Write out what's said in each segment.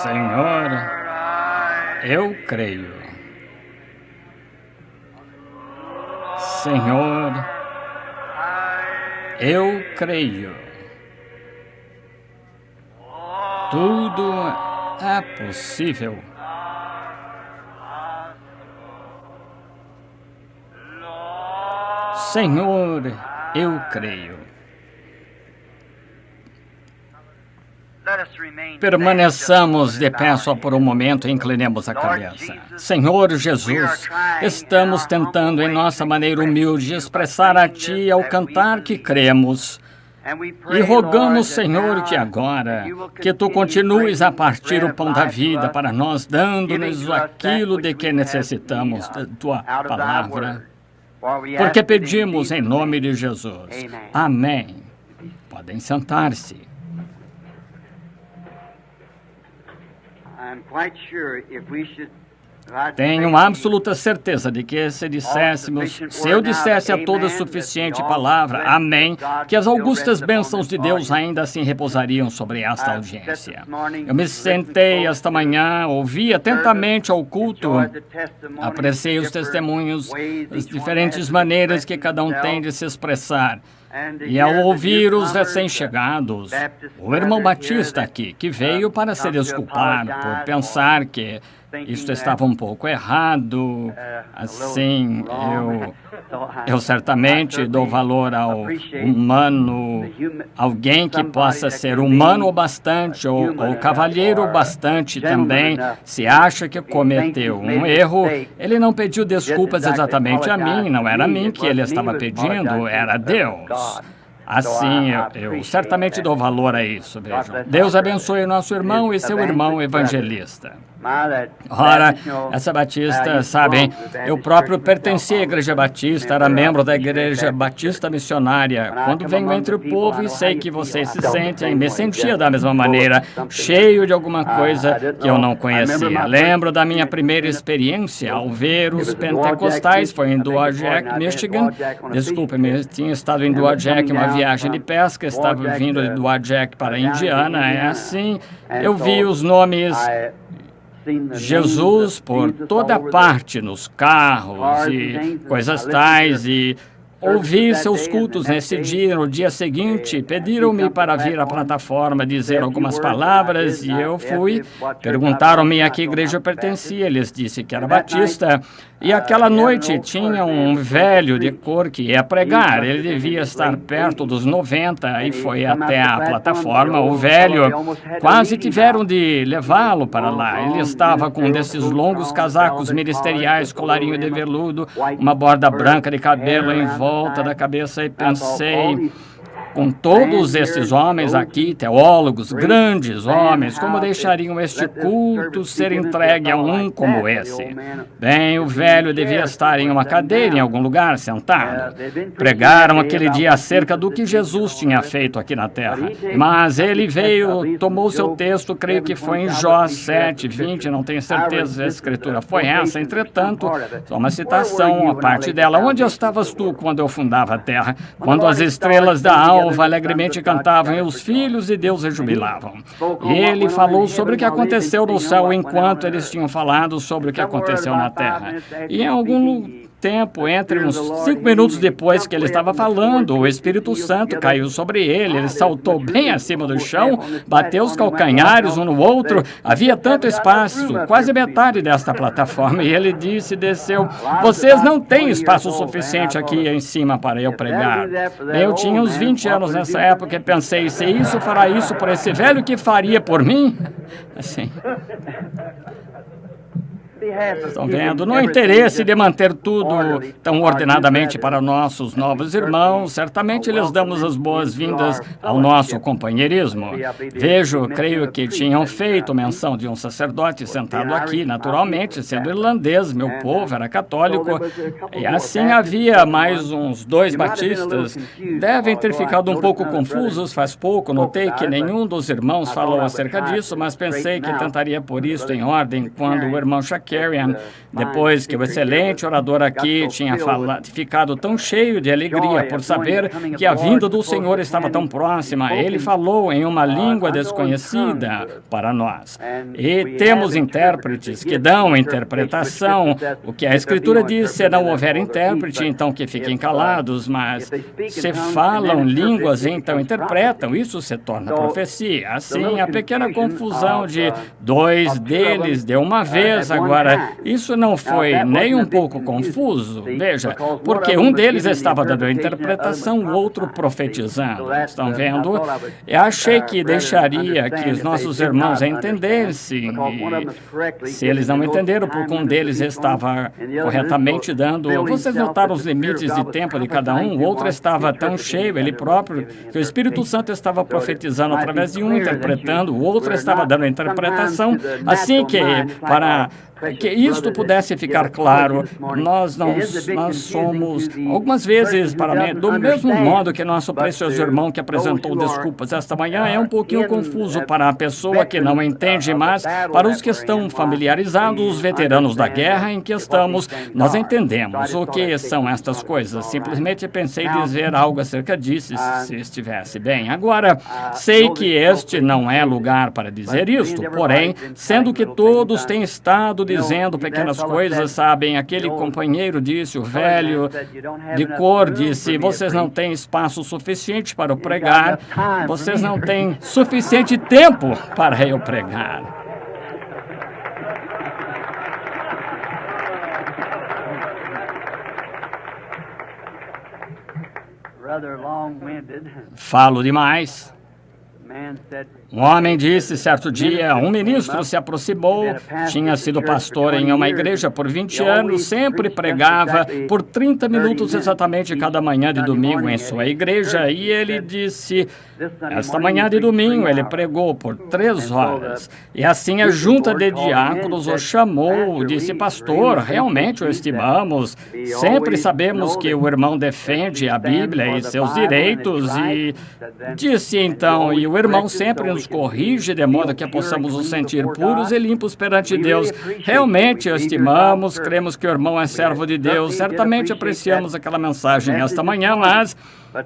Senhor, eu creio. Senhor, eu creio. Tudo é possível. Senhor, eu creio. Permaneçamos de pé só por um momento e inclinemos a cabeça. Senhor Jesus, estamos tentando em nossa maneira humilde expressar a Ti ao cantar que cremos. E rogamos, Senhor, que agora, que Tu continues a partir o pão da vida para nós, dando-nos aquilo de que necessitamos da Tua palavra. Porque pedimos em nome de Jesus. Amém. Podem sentar-se. Tenho absoluta certeza de que se eu dissesse a toda suficiente palavra, amém, que as augustas bênçãos de Deus ainda assim repousariam sobre esta audiência. Eu me sentei esta manhã, ouvi atentamente ao culto, apreciei os testemunhos, as diferentes maneiras que cada um tem de se expressar. E ao ouvir os recém-chegados, o irmão Batista aqui, que veio para se desculpar por pensar que isto estava um pouco errado, assim, eu certamente dou valor ao humano, alguém que possa ser humano o bastante, ou cavalheiro o bastante também, se acha que cometeu um erro, ele não pediu desculpas exatamente a mim, não era a mim que ele estava pedindo, era a Deus. Assim, eu certamente dou valor a isso, vejam. Deus abençoe nosso irmão e seu irmão evangelista. Ora, essa Batista, sabem, eu próprio pertencia à Igreja Batista, era membro da Igreja Batista Missionária. Quando venho entre o povo e sei que vocês se sentem, me sentia da mesma maneira, cheio de alguma coisa que eu não conhecia. Lembro da minha primeira experiência ao ver os pentecostais, foi em Dowagiac, Michigan. Desculpe-me, tinha estado em Dowagiac, uma viagem de pesca, estava vindo de Dowagiac para Indiana, é assim. Eu vi os nomes Jesus por toda parte, nos carros e coisas tais, e ouvi seus cultos nesse dia. No dia seguinte, pediram-me para vir à plataforma dizer algumas palavras e eu fui. Perguntaram-me a que igreja eu pertencia. Eles disse que era batista. E aquela noite tinha um velho de cor que ia pregar. Ele devia estar perto dos 90 e foi até a plataforma. O velho, quase tiveram de levá-lo para lá. Ele estava com um desses longos casacos ministeriais, colarinho de veludo, uma borda branca de cabelo em volta da cabeça, e pensei, com todos esses homens aqui, teólogos, grandes homens, como deixariam este culto ser entregue a um como esse? Bem, o velho devia estar em uma cadeira em algum lugar, sentado. Pregaram aquele dia acerca do que Jesus tinha feito aqui na terra. Mas ele veio, tomou seu texto, creio que foi em Jó 7:20, não tenho certeza se a escritura foi essa. Entretanto, só uma citação, a parte dela. Onde estavas tu quando eu fundava a terra? Quando as estrelas da alva alegremente cantavam e os filhos de Deus rejubilavam. E ele falou sobre o que aconteceu no céu enquanto eles tinham falado sobre o que aconteceu na terra. E em algum tempo, entre uns 5 minutos depois que ele estava falando, o Espírito Santo caiu sobre ele, ele saltou bem acima do chão, bateu os calcanhares um no outro, havia tanto espaço, quase metade desta plataforma, e ele disse, desceu, vocês não têm espaço suficiente aqui em cima para eu pregar. Eu tinha uns 20 anos nessa época e pensei, se isso fará isso por esse velho, que faria por mim? Assim... Estão vendo? No interesse de manter tudo tão ordenadamente para nossos novos irmãos, certamente lhes damos as boas-vindas ao nosso companheirismo. Creio que tinham feito menção de um sacerdote sentado aqui, naturalmente, sendo irlandês, meu povo era católico, e assim havia mais uns 2 batistas. Devem ter ficado um pouco confusos, faz pouco, notei que nenhum dos irmãos falou acerca disso, mas pensei que tentaria pôr isto em ordem quando o irmão Shaquille Carrion, depois que o excelente orador aqui tinha ficado tão cheio de alegria por saber que a vinda do Senhor estava tão próxima, ele falou em uma língua desconhecida para nós. E temos intérpretes que dão interpretação. O que a Escritura diz, se não houver intérprete, então que fiquem calados, mas se falam línguas, então interpretam, isso se torna profecia. Assim, a pequena confusão de dois deles de uma vez, agora, isso não foi nem um pouco confuso, veja, porque um deles estava dando a interpretação, o outro profetizando. Estão vendo? Eu achei que deixaria que os nossos irmãos entendessem, e se eles não entenderam, porque um deles estava corretamente dando, vocês notaram os limites de tempo de cada um, o outro estava tão cheio, ele próprio, que o Espírito Santo estava profetizando através de um, interpretando, o outro estava dando a interpretação, assim que para que isto pudesse ficar claro, nós somos, algumas vezes, para mim, do mesmo modo que nosso precioso irmão que apresentou desculpas esta manhã, é um pouquinho confuso para a pessoa que não entende, mas para os que estão familiarizados, os veteranos da guerra em que estamos, nós entendemos o que são estas coisas. Simplesmente pensei em dizer algo acerca disso, se estivesse bem. Agora, sei que este não é lugar para dizer isto, porém, sendo que todos têm estado dizendo pequenas coisas, sabem, aquele companheiro disse, o velho de cor disse, vocês não têm espaço suficiente para eu pregar, vocês não têm suficiente tempo para eu pregar. Falo demais. Um homem disse certo dia, um ministro se aproximou, tinha sido pastor em uma igreja por 20 anos, sempre pregava por 30 minutos exatamente cada manhã de domingo em sua igreja, e ele disse, esta manhã de domingo ele pregou por 3 horas, e assim a junta de diáconos o chamou, disse, pastor, realmente o estimamos, sempre sabemos que o irmão defende a Bíblia e seus direitos, e disse então, e o irmão sempre nos corrige de modo que possamos nos sentir puros e limpos perante Deus. Realmente o estimamos, cremos que o irmão é servo de Deus, certamente apreciamos aquela mensagem esta manhã, mas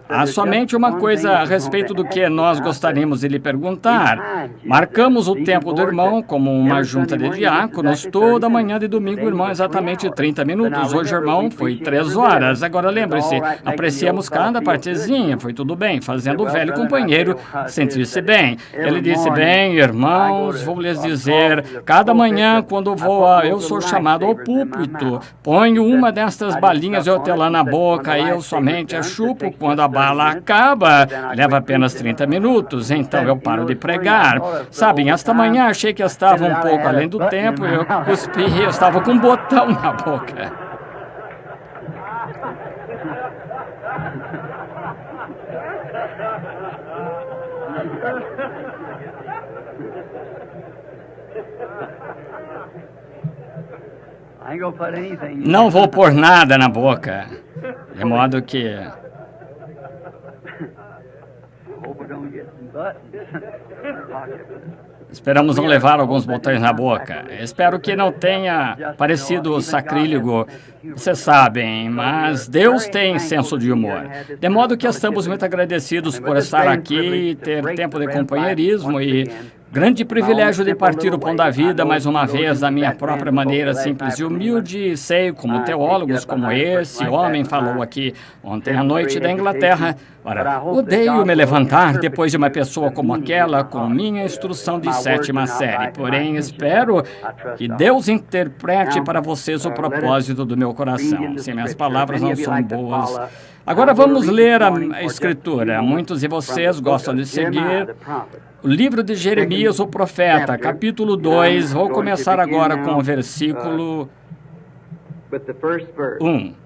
há somente uma coisa a respeito do que nós gostaríamos de lhe perguntar. Marcamos o tempo do irmão como uma junta de diáconos, toda manhã de domingo, irmão, exatamente 30 minutos. Hoje, irmão, foi 3 horas. Agora, lembre-se, apreciamos cada partezinha, foi tudo bem, fazendo o velho companheiro sentir-se bem. Ele disse, bem, irmãos, vou lhes dizer, cada manhã, quando eu sou chamado ao púlpito, ponho uma destas balinhas de hortelã na boca, eu somente a chupo quando a bala acaba, leva apenas 30 minutos, então eu paro de pregar. Sabem, esta manhã achei que estava um pouco além do tempo, eu cuspi, eu estava com um botão na boca. Não vou pôr nada na boca, de modo que... Esperamos não levar alguns botões na boca. Espero que não tenha parecido sacrílego, vocês sabem, mas Deus tem senso de humor. De modo que estamos muito agradecidos por estar aqui e ter tempo de companheirismo e grande privilégio de partir o pão da vida, mais uma vez, da minha própria maneira simples e humilde. Sei, como teólogos como esse homem falou aqui ontem à noite da Inglaterra, ora, odeio me levantar depois de uma pessoa como aquela com minha instrução de 7ª série. Porém, espero que Deus interprete para vocês o propósito do meu coração. Se minhas palavras não são boas... Agora vamos ler a Escritura. Muitos de vocês gostam de seguir o livro de Jeremias, o profeta, capítulo 2. Vou começar agora com o versículo 1.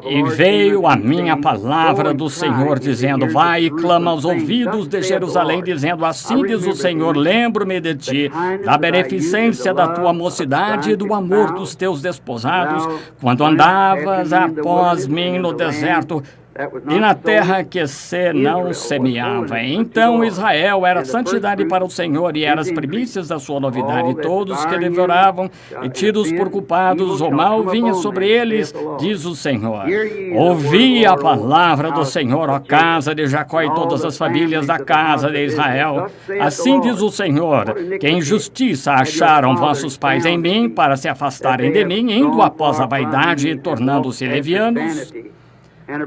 E veio a minha palavra do Senhor, dizendo, vai e clama aos ouvidos de Jerusalém, dizendo, assim diz o Senhor, lembro-me de ti, da beneficência da tua mocidade e do amor dos teus desposados, quando andavas após mim no deserto, e na terra que se não semeava. Então Israel era santidade para o Senhor, e era as primícias da sua novidade. Todos que devoravam e tidos por culpados, o mal vinha sobre eles, diz o Senhor. Ouvi a palavra do Senhor, ó casa de Jacó, e todas as famílias da casa de Israel. Assim diz o Senhor, que injustiça acharam vossos pais em mim, para se afastarem de mim, indo após a vaidade e tornando-se levianos.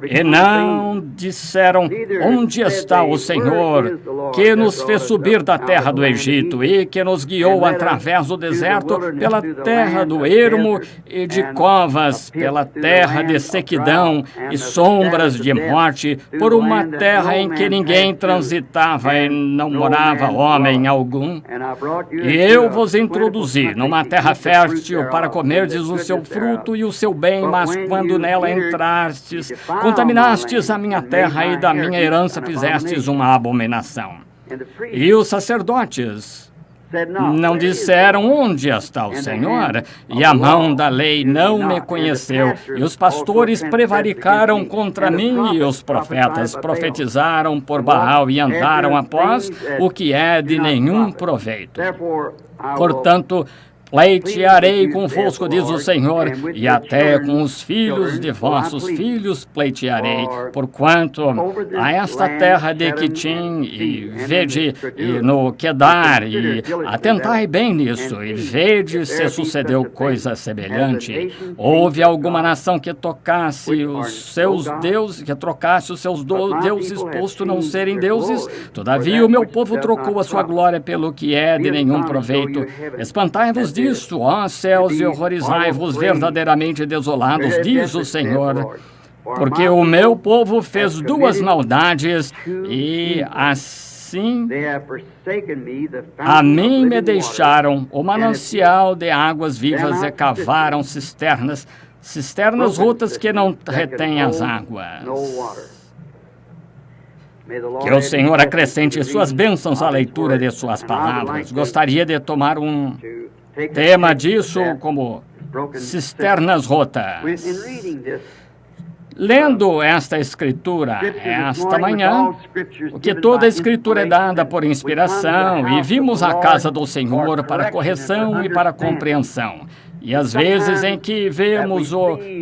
E não disseram, onde está o Senhor, que nos fez subir da terra do Egito e que nos guiou através do deserto, pela terra do ermo e de covas, pela terra de sequidão e sombras de morte, por uma terra em que ninguém transitava e não morava homem algum. E eu vos introduzi numa terra fértil para comerdes o seu fruto e o seu bem, mas quando nela entrastes, contaminastes a minha terra e da minha herança fizestes uma abominação. E os sacerdotes não disseram, onde está o Senhor? E a mão da lei não me conheceu. E os pastores prevaricaram contra mim, e os profetas profetizaram por Baal e andaram após o que é de nenhum proveito. Portanto, pleitearei convosco, diz o Senhor, e até com os filhos de vossos filhos pleitearei, porquanto a esta terra de Quitim, e vede e no Quedar, e atentai bem nisso, e vede se sucedeu coisa semelhante. Houve alguma nação que tocasse os seus deuses, que trocasse os seus deuses, posto não serem deuses? Todavia o meu povo trocou a sua glória pelo que é de nenhum proveito. Espantai-vos disso, ó céus, e horrorizai-vos verdadeiramente desolados, diz o Senhor, porque o meu povo fez duas maldades, e assim a mim me deixaram o manancial de águas vivas e cavaram cisternas rotas que não retêm as águas. Que o Senhor acrescente suas bênçãos à leitura de suas palavras. Gostaria de tomar um tema disso como cisternas rotas. Lendo esta escritura esta manhã, porque toda a escritura é dada por inspiração, e vimos a casa do Senhor para correção e para compreensão. E às vezes em que vemos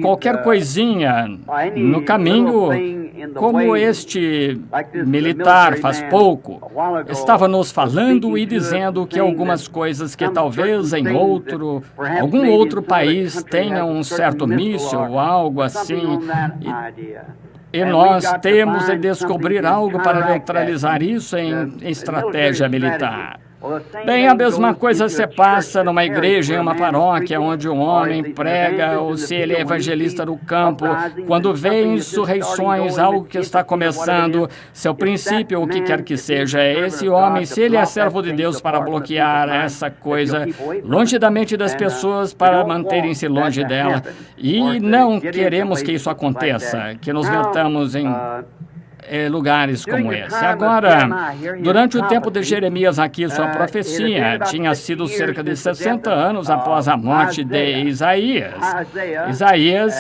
qualquer coisinha no caminho, como este militar faz pouco, estava nos falando e dizendo que algumas coisas que talvez em algum outro país tenham um certo míssil ou algo assim, e nós temos de descobrir algo para neutralizar isso em estratégia militar. Bem, a mesma coisa se passa numa igreja, em uma paróquia, onde um homem prega, ou se ele é evangelista no campo, quando vê insurreições, algo que está começando, seu princípio, o que quer que seja, esse homem, se ele é servo de Deus para bloquear essa coisa, longe da mente das pessoas, para manterem-se longe dela, e não queremos que isso aconteça, que nos metamos em lugares como esse. Agora, durante o tempo de Jeremias aqui, sua profecia tinha sido cerca de 60 anos após a morte de Isaías. Isaías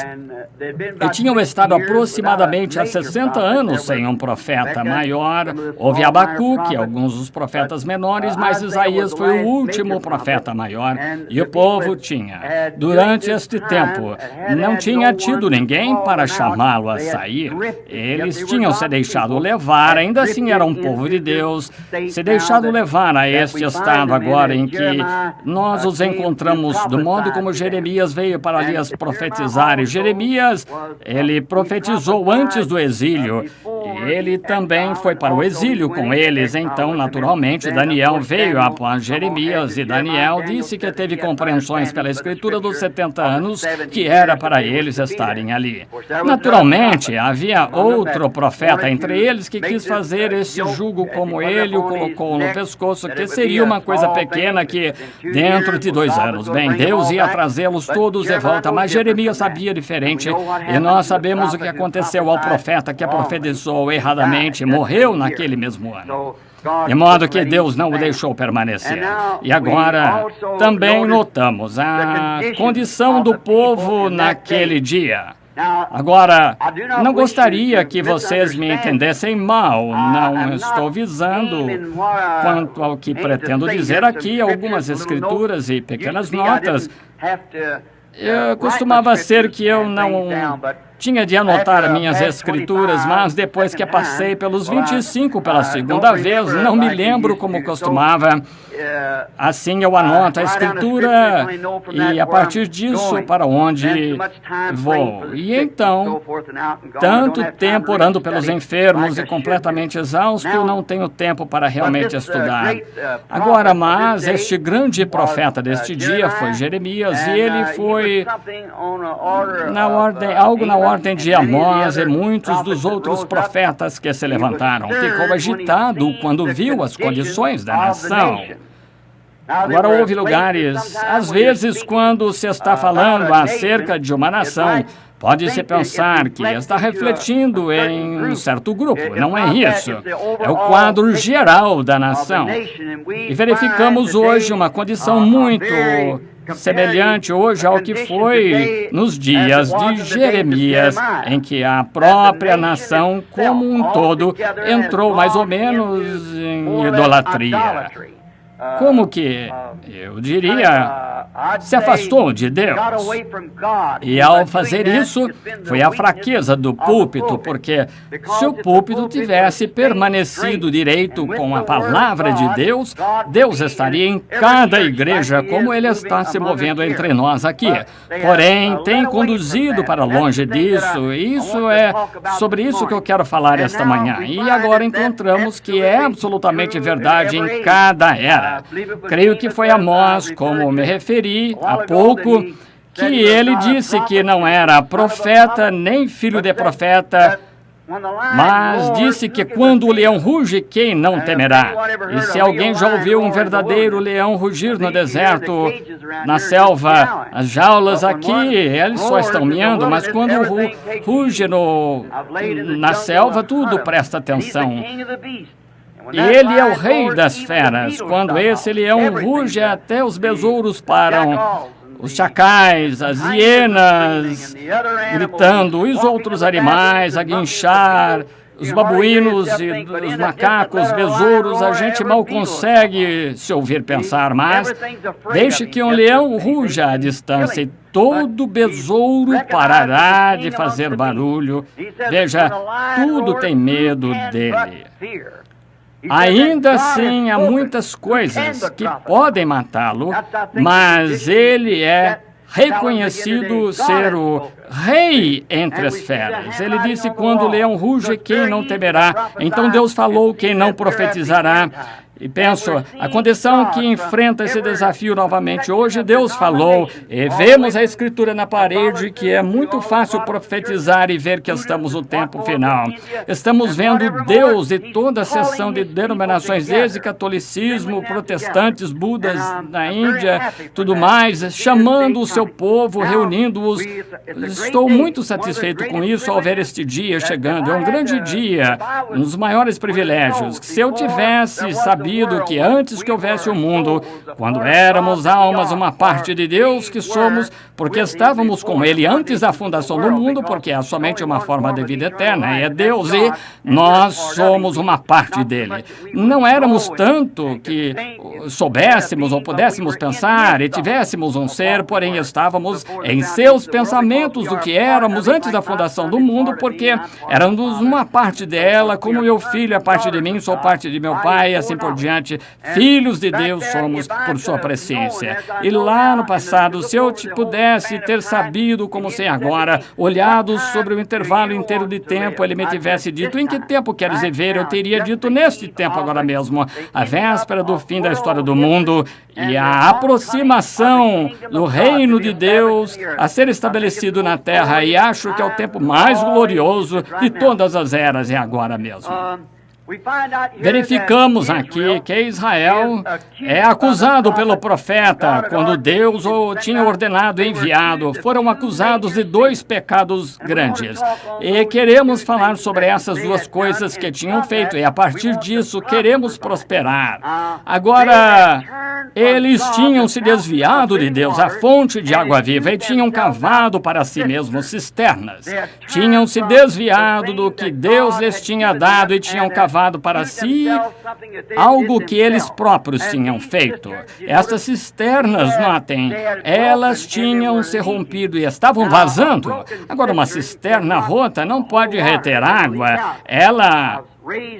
tinham estado aproximadamente há 60 anos sem um profeta maior. Houve Abacuque, alguns dos profetas menores, mas Isaías foi o último profeta maior. E o povo tinha, durante este tempo, não tinha tido ninguém para chamá-lo a sair. Eles tinham se deixado levar, ainda assim era um povo de Deus, se deixado levar a este estado agora em que nós os encontramos do modo como Jeremias veio para lhes profetizar. E Jeremias, ele profetizou antes do exílio, e ele também foi para o exílio com eles. Então, naturalmente, Daniel veio após Jeremias, e Daniel disse que teve compreensões pela escritura dos 70 anos, que era para eles estarem ali. Naturalmente, havia outro profeta entre eles que quis fazer esse jugo como ele o colocou no pescoço, que seria uma coisa pequena que, dentro de 2 anos, bem, Deus ia trazê-los todos de volta, mas Jeremias sabia diferente, e nós sabemos o que aconteceu ao profeta que profetizou erradamente, morreu naquele mesmo ano. De modo que Deus não o deixou permanecer. E agora, também notamos a condição do povo naquele dia. Agora, não gostaria que vocês me entendessem mal. Não estou visando, quanto ao que pretendo dizer aqui, algumas escrituras e pequenas notas. Costumava ser que eu não tinha de anotar minhas escrituras, mas depois que passei pelos 25 pela segunda vez, não me lembro como costumava. Assim eu anoto a escritura e a partir disso para onde vou. E então, tanto tempo orando pelos enfermos e completamente exausto, não tenho tempo para realmente estudar. Agora, mas este grande profeta deste dia foi Jeremias e ele foi algo na ordem de Amós e muitos dos outros profetas que se levantaram. Ficou agitado quando viu as condições da nação. Agora, houve lugares, às vezes, quando se está falando acerca de uma nação, pode-se pensar que está refletindo em um certo grupo. Não é isso. É o quadro geral da nação. E verificamos hoje uma condição muito semelhante hoje ao que foi nos dias de Jeremias, em que a própria nação como um todo entrou mais ou menos em idolatria. Como que, eu diria, se afastou de Deus. E ao fazer isso, foi a fraqueza do púlpito, porque se o púlpito tivesse permanecido direito com a palavra de Deus, Deus estaria em cada igreja, como Ele está se movendo entre nós aqui. Porém, tem conduzido para longe disso, e isso é sobre isso que eu quero falar esta manhã. E agora encontramos que é absolutamente verdade em cada era. Creio que foi Amós, como me referi há pouco, que ele disse que não era profeta nem filho de profeta, mas disse que quando o leão ruge, quem não temerá? E se alguém já ouviu um verdadeiro leão rugir no deserto, na selva, as jaulas aqui, eles só estão miando, mas quando ruge na selva, tudo presta atenção. Ele é o rei das feras. Quando esse leão ruge, até os besouros param. Os chacais, as hienas gritando, e os outros animais a guinchar, os babuínos e os macacos, besouros, a gente mal consegue se ouvir pensar, mas deixe que um leão ruja à distância e todo besouro parará de fazer barulho. Veja, tudo tem medo dele. Ainda assim, há muitas coisas que podem matá-lo, mas ele é reconhecido ser o rei entre as feras. Ele disse, quando o leão ruge, quem não temerá? Então Deus falou, quem não profetizará? E penso, a condição que enfrenta esse desafio novamente hoje, Deus falou, e vemos a escritura na parede, que é muito fácil profetizar e ver que estamos no tempo final. Estamos vendo Deus e toda a seção de denominações, desde catolicismo, protestantes, budas na Índia, tudo mais, chamando o seu povo, reunindo-os. Estou muito satisfeito com isso ao ver este dia chegando. É um grande dia, um dos maiores privilégios. Se eu tivesse sabido que antes que houvesse o mundo, quando éramos almas, uma parte de Deus que somos, porque estávamos com Ele antes da fundação do mundo, porque é somente uma forma de vida eterna, é Deus, e nós somos uma parte dele. Não éramos tanto que soubéssemos ou pudéssemos pensar e tivéssemos um ser, porém estávamos em seus pensamentos do que éramos antes da fundação do mundo, porque éramos uma parte dela, como meu filho é parte de mim, sou parte de meu pai, e assim por diante. Filhos de Deus somos por sua presciência. E lá no passado, se eu pudesse ter sabido como sei agora, olhado sobre o intervalo inteiro de tempo, ele me tivesse dito, em que tempo queres viver? Eu teria dito, neste tempo agora mesmo, a véspera do fim da história do mundo e a aproximação do reino de Deus a ser estabelecido na terra, e acho que é o tempo mais glorioso de todas as eras, é agora mesmo. Verificamos aqui que Israel é acusado pelo profeta quando Deus o tinha ordenado e enviado. Foram acusados de 2 pecados grandes. E queremos falar sobre essas 2 coisas que tinham feito. E a partir disso queremos prosperar. Agora, Eles tinham se desviado de Deus, a fonte de água viva, e tinham cavado para si mesmos cisternas. Tinham se desviado do que Deus lhes tinha dado e tinham cavado para si algo que eles próprios tinham feito. Essas cisternas, notem, elas tinham se rompido e estavam vazando. Agora, uma cisterna rota não pode reter água. Ela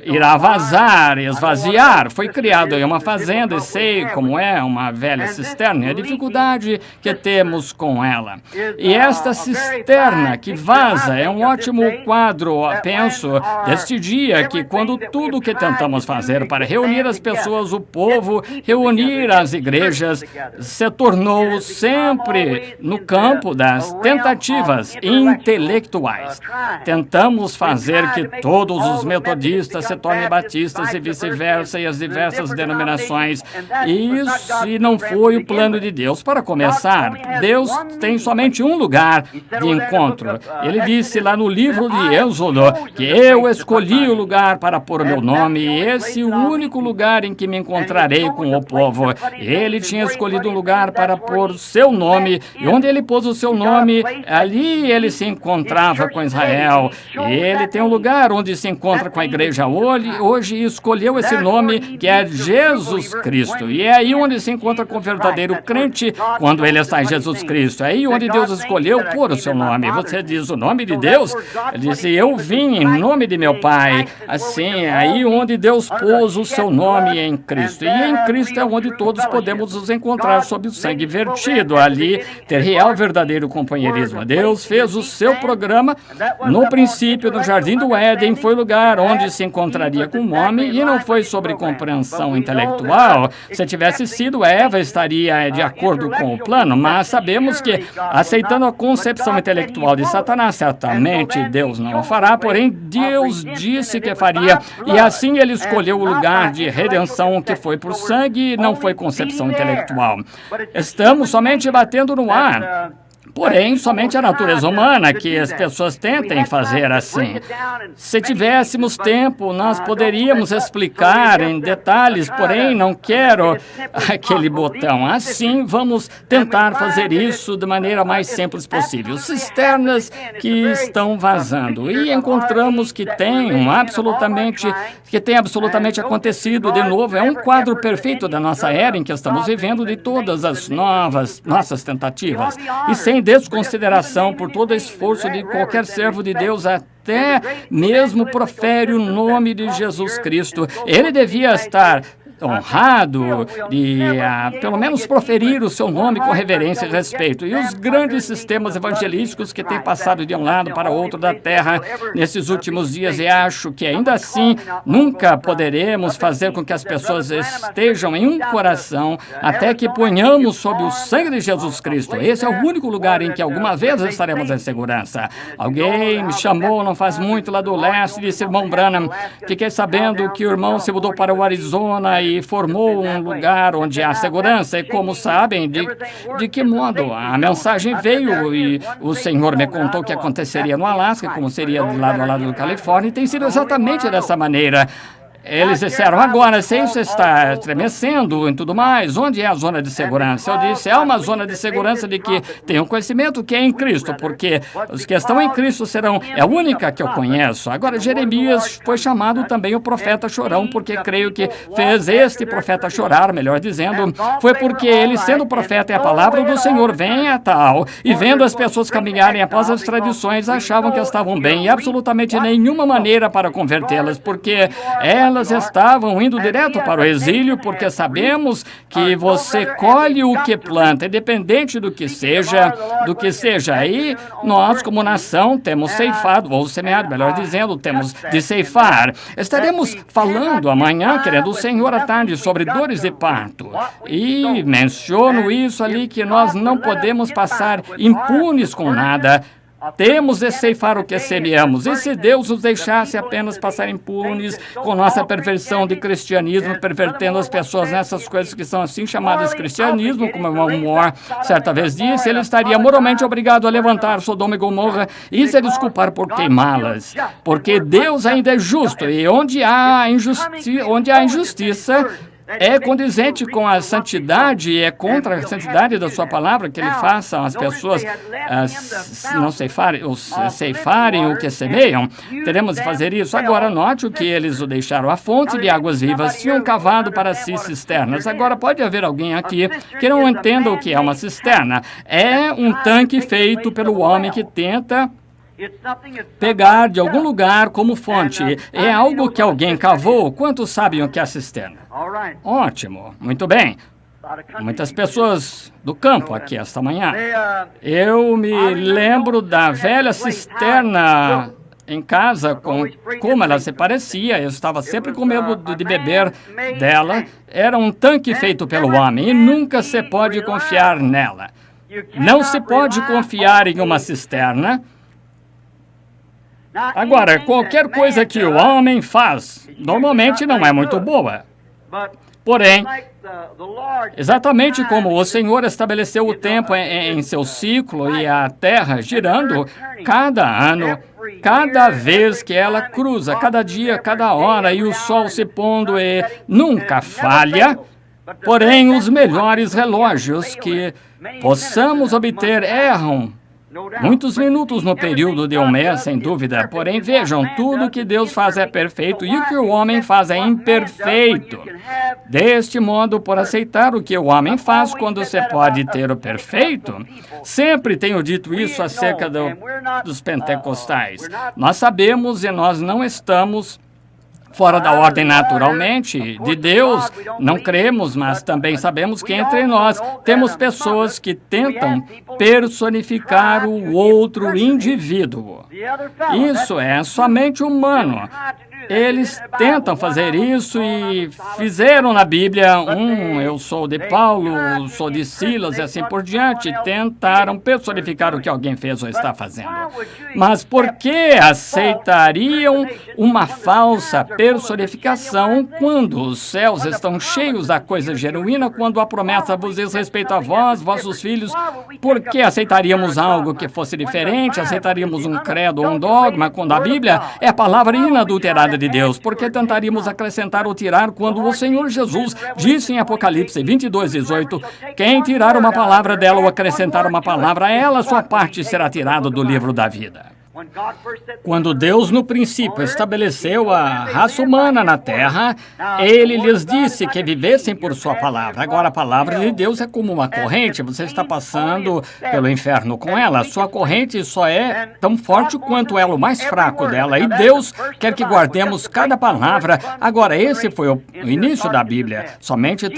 irá vazar, esvaziar. Foi criado em uma fazenda e sei como é uma velha cisterna e a dificuldade que temos com ela. E esta cisterna que vaza é um ótimo quadro, penso, deste dia que quando tudo que tentamos fazer para reunir as pessoas, o povo, reunir as igrejas, se tornou sempre no campo das tentativas intelectuais. Tentamos fazer que todos os metodistas se tornem batistas e vice-versa, e as diversas denominações. Isso não foi o plano de Deus. Para começar, Deus tem somente um lugar de encontro. Ele disse lá no livro de Êxodo que eu escolhi o lugar para pôr o meu nome, e esse é o único lugar em que me encontrarei com o povo. Ele tinha escolhido um lugar para pôr o seu nome, e onde ele pôs o seu nome, ali ele se encontrava com Israel. Ele tem um lugar onde se encontra com a igreja hoje escolheu esse nome que é Jesus Cristo. E é aí onde se encontra com o verdadeiro crente quando ele está em Jesus Cristo. É aí onde Deus escolheu pôr o seu nome. Você diz o nome de Deus? Ele disse, eu vim em nome de meu Pai. Assim, é aí onde Deus pôs o seu nome em Cristo. E em Cristo é onde todos podemos nos encontrar sob o sangue vertido. Ali ter real verdadeiro companheirismo. Deus fez o seu programa no princípio, no Jardim do Éden, foi o lugar onde se encontraria com o homem, e não foi sobre compreensão intelectual. Se tivesse sido, Eva estaria de acordo com o plano, mas sabemos que, aceitando a concepção intelectual de Satanás, certamente Deus não o fará, porém Deus disse que faria, e assim ele escolheu o lugar de redenção que foi por sangue e não foi concepção intelectual. Estamos somente batendo no ar. Porém, somente a natureza humana que as pessoas tentem fazer assim. Se tivéssemos tempo, nós poderíamos explicar em detalhes, porém, não quero aquele botão. Assim, vamos tentar fazer isso de maneira mais simples possível. Cisternas que estão vazando. E encontramos que tem absolutamente acontecido de novo. É um quadro perfeito da nossa era em que estamos vivendo, de todas as nossas tentativas. E sem desconsideração por todo o esforço de qualquer servo de Deus, até mesmo profere o nome de Jesus Cristo. Ele devia estar honrado de, pelo menos, proferir o seu nome com reverência e respeito. E os grandes sistemas evangelísticos que têm passado de um lado para outro da terra nesses últimos dias, e acho que ainda assim nunca poderemos fazer com que as pessoas estejam em um coração até que ponhamos sob o sangue de Jesus Cristo. Esse é o único lugar em que alguma vez estaremos em segurança. Alguém me chamou não faz muito lá do leste e disse, irmão Branham, fiquei sabendo que o irmão se mudou para o Arizona e formou um lugar onde há segurança. E como sabem, de que modo? A mensagem veio e o Senhor me contou que aconteceria no Alasca, como seria de lado a lado do Califórnia, e tem sido exatamente dessa maneira. Eles disseram, agora, se isso está estremecendo e tudo mais, onde é a zona de segurança? Eu disse, é uma zona de segurança de que tenham conhecimento que é em Cristo, porque os que estão em Cristo é a única que eu conheço. Agora, Jeremias foi chamado também o profeta chorão, porque creio que fez este profeta chorar, melhor dizendo, foi porque ele, sendo profeta, e a palavra do Senhor vem a tal, e vendo as pessoas caminharem após as tradições, achavam que estavam bem, e absolutamente nenhuma maneira para convertê-las, porque elas estavam indo direto para o exílio, porque sabemos que você colhe o que planta, independente do que seja. Aí nós, como nação, temos ceifado, ou semeado, melhor dizendo, temos de ceifar. Estaremos falando amanhã, querendo o Senhor, à tarde, sobre dores de parto. E menciono isso ali, que nós não podemos passar impunes com nada. Temos de ceifar o que semeamos. E se Deus nos deixasse apenas passar impunes com nossa perversão de cristianismo, pervertendo as pessoas nessas coisas que são assim chamadas cristianismo, como o irmão Moore certa vez disse, ele estaria moralmente obrigado a levantar Sodoma e Gomorra e se desculpar por queimá-las. Porque Deus ainda é justo, e onde há injustiça, é condizente com a santidade, é contra a santidade da sua palavra, que ele faça, é contra a santidade da sua palavra, que ele faça as pessoas não ceifarem o que semeiam. Teremos de fazer isso. Agora, note o que eles o deixaram. A fonte de águas vivas tinham cavado para si cisternas. Agora, pode haver alguém aqui que não entenda o que é uma cisterna. É um tanque feito pelo homem que tenta pegar de algum lugar como fonte. É algo que alguém cavou. Quantos sabem o que é a cisterna? Ótimo, muito bem. Muitas pessoas do campo aqui esta manhã. Eu me lembro da velha cisterna em casa, como ela se parecia. Eu estava sempre com medo de beber dela. Era um tanque feito pelo homem e nunca se pode confiar nela. Não se pode confiar em uma cisterna. Agora, qualquer coisa que o homem faz, normalmente não é muito boa. Porém, exatamente como o Senhor estabeleceu o tempo em seu ciclo e a terra girando, cada ano, cada vez que ela cruza, cada dia, cada hora, e o sol se pondo e nunca falha. Porém, os melhores relógios que possamos obter erram muitos minutos no período de um mês, sem dúvida. Porém, vejam, tudo que Deus faz é perfeito e o que o homem faz é imperfeito. Deste modo, por aceitar o que o homem faz quando se pode ter o perfeito, sempre tenho dito isso acerca dos pentecostais. Nós sabemos e nós não estamos fora da ordem naturalmente de Deus, não cremos, mas também sabemos que entre nós temos pessoas que tentam personificar o outro indivíduo. Isso é somente humano. Eles tentam fazer isso e fizeram na Bíblia eu sou de Paulo, sou de Silas e assim por diante. Tentaram personificar o que alguém fez ou está fazendo. Mas por que aceitariam uma falsa personificação quando os céus estão cheios da coisa genuína, quando a promessa vos diz respeito a vós, vossos filhos? Por que aceitaríamos algo que fosse diferente? Aceitaríamos um credo ou um dogma quando a Bíblia é a palavra inadulterada de Deus? Por que tentaríamos acrescentar ou tirar quando o Senhor Jesus disse em Apocalipse 22:18, quem tirar uma palavra dela ou acrescentar uma palavra a ela, sua parte será tirada do livro da vida? Quando Deus, no princípio, estabeleceu a raça humana na terra, Ele lhes disse que vivessem por sua palavra. Agora, a palavra de Deus é como uma corrente, você está passando pelo inferno com ela. Sua corrente só é tão forte quanto o elo mais fraco dela, e Deus quer que guardemos cada palavra. Agora, esse foi o início da Bíblia. Somente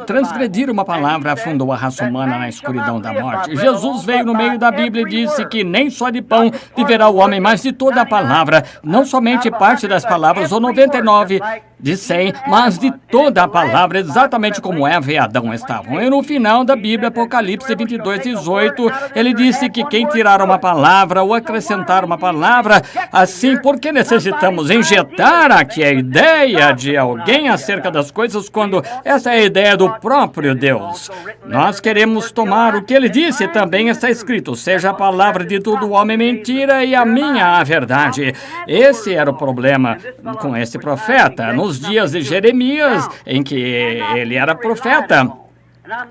transgredir uma palavra afundou a raça humana na escuridão da morte. Jesus veio no meio da Bíblia e disse que nem só de pão viverá o homem, mas de toda a palavra, não somente parte das palavras, ou 99 de 100, mas de toda a palavra, exatamente como Eva e Adão estavam. E no final da Bíblia, Apocalipse 22:18, ele disse que quem tirar uma palavra ou acrescentar uma palavra, assim, por que necessitamos injetar aqui a ideia de alguém acerca das coisas quando essa é a ideia do próprio Deus? Nós queremos tomar o que ele disse, também está escrito, seja a palavra de todo homem mentira e a minha a verdade. Esse era o problema com esse profeta. Nos dias de Jeremias, em que ele era profeta,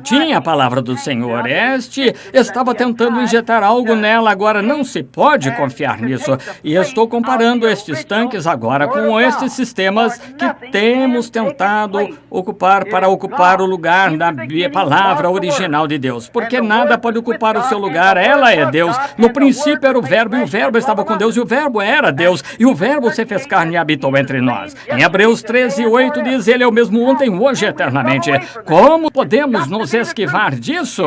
tinha a palavra do Senhor. Este estava tentando injetar algo nela. Agora não se pode confiar nisso. E estou comparando estes tanques agora com estes sistemas que temos tentado ocupar para ocupar o lugar da palavra original de Deus. Porque nada pode ocupar o seu lugar. Ela é Deus. No princípio era o Verbo, e o Verbo estava com Deus, e o Verbo era Deus. E o Verbo se fez carne e habitou entre nós. Em Hebreus 13:8 diz, ele é o mesmo ontem, hoje e eternamente. Como podemos nos esquivar disso?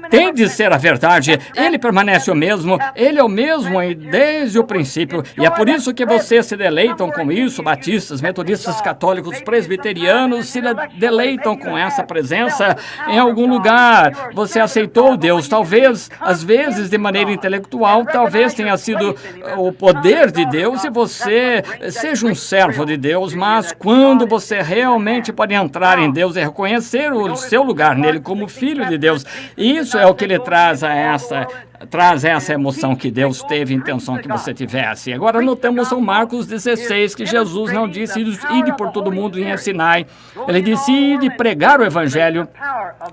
Tem de ser a verdade. Ele permanece o mesmo. Ele é o mesmo desde o princípio. E é por isso que vocês se deleitam com isso. Batistas, metodistas, católicos, presbiterianos se deleitam com essa presença em algum lugar. Você aceitou Deus. Talvez, às vezes, de maneira intelectual, talvez tenha sido o poder de Deus e você seja um servo de Deus. Mas quando você realmente pode entrar em Deus e reconhecer o seu lugar nele como filho de Deus, isso é o que ele traz a essa traz essa emoção que Deus teve intenção que você tivesse. Agora notamos em Marcos 16 que Jesus não disse ide por todo mundo e ensinai. Ele disse ide pregar o Evangelho.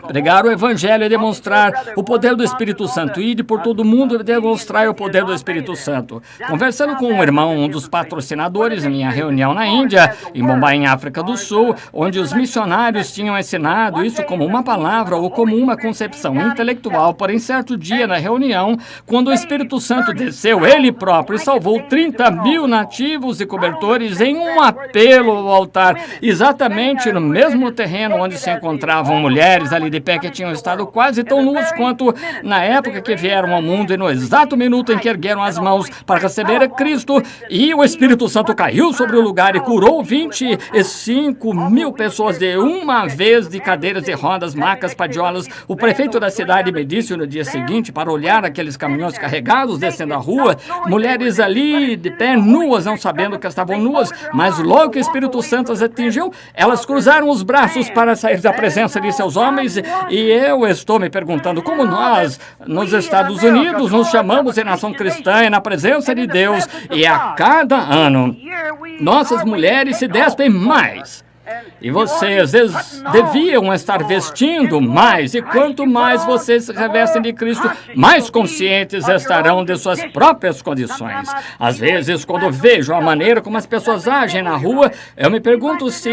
Pregar o Evangelho é demonstrar o poder do Espírito Santo. Ide por todo mundo e demonstrar o poder do Espírito Santo. Conversando com um irmão, um dos patrocinadores, em minha reunião na Índia, em Mumbai, em África do Sul, onde os missionários tinham ensinado isso como uma palavra ou como uma concepção intelectual, porém certo dia na reunião, quando o Espírito Santo desceu, ele próprio, e salvou 30 mil nativos e cobertores em um apelo ao altar, exatamente no mesmo terreno onde se encontravam mulheres ali de pé que tinham estado quase tão nuas quanto na época que vieram ao mundo e no exato minuto em que ergueram as mãos para receber a Cristo, e o Espírito Santo caiu sobre o lugar e curou 25 mil pessoas de uma vez de cadeiras de rodas, macas, padiolas. O prefeito da cidade me disse no dia seguinte para olhar aqueles caminhões carregados descendo a rua, mulheres ali de pé nuas, não sabendo que estavam nuas, mas logo que o Espírito Santo as atingiu, elas cruzaram os braços para sair da presença de seus homens, e eu estou me perguntando como nós, nos Estados Unidos, nos chamamos de nação cristã e na presença de Deus, e a cada ano nossas mulheres se despem mais. E vocês deviam estar vestindo mais, e quanto mais vocês se revestem de Cristo, mais conscientes estarão de suas próprias condições. Às vezes, quando vejo a maneira como as pessoas agem na rua, eu me pergunto se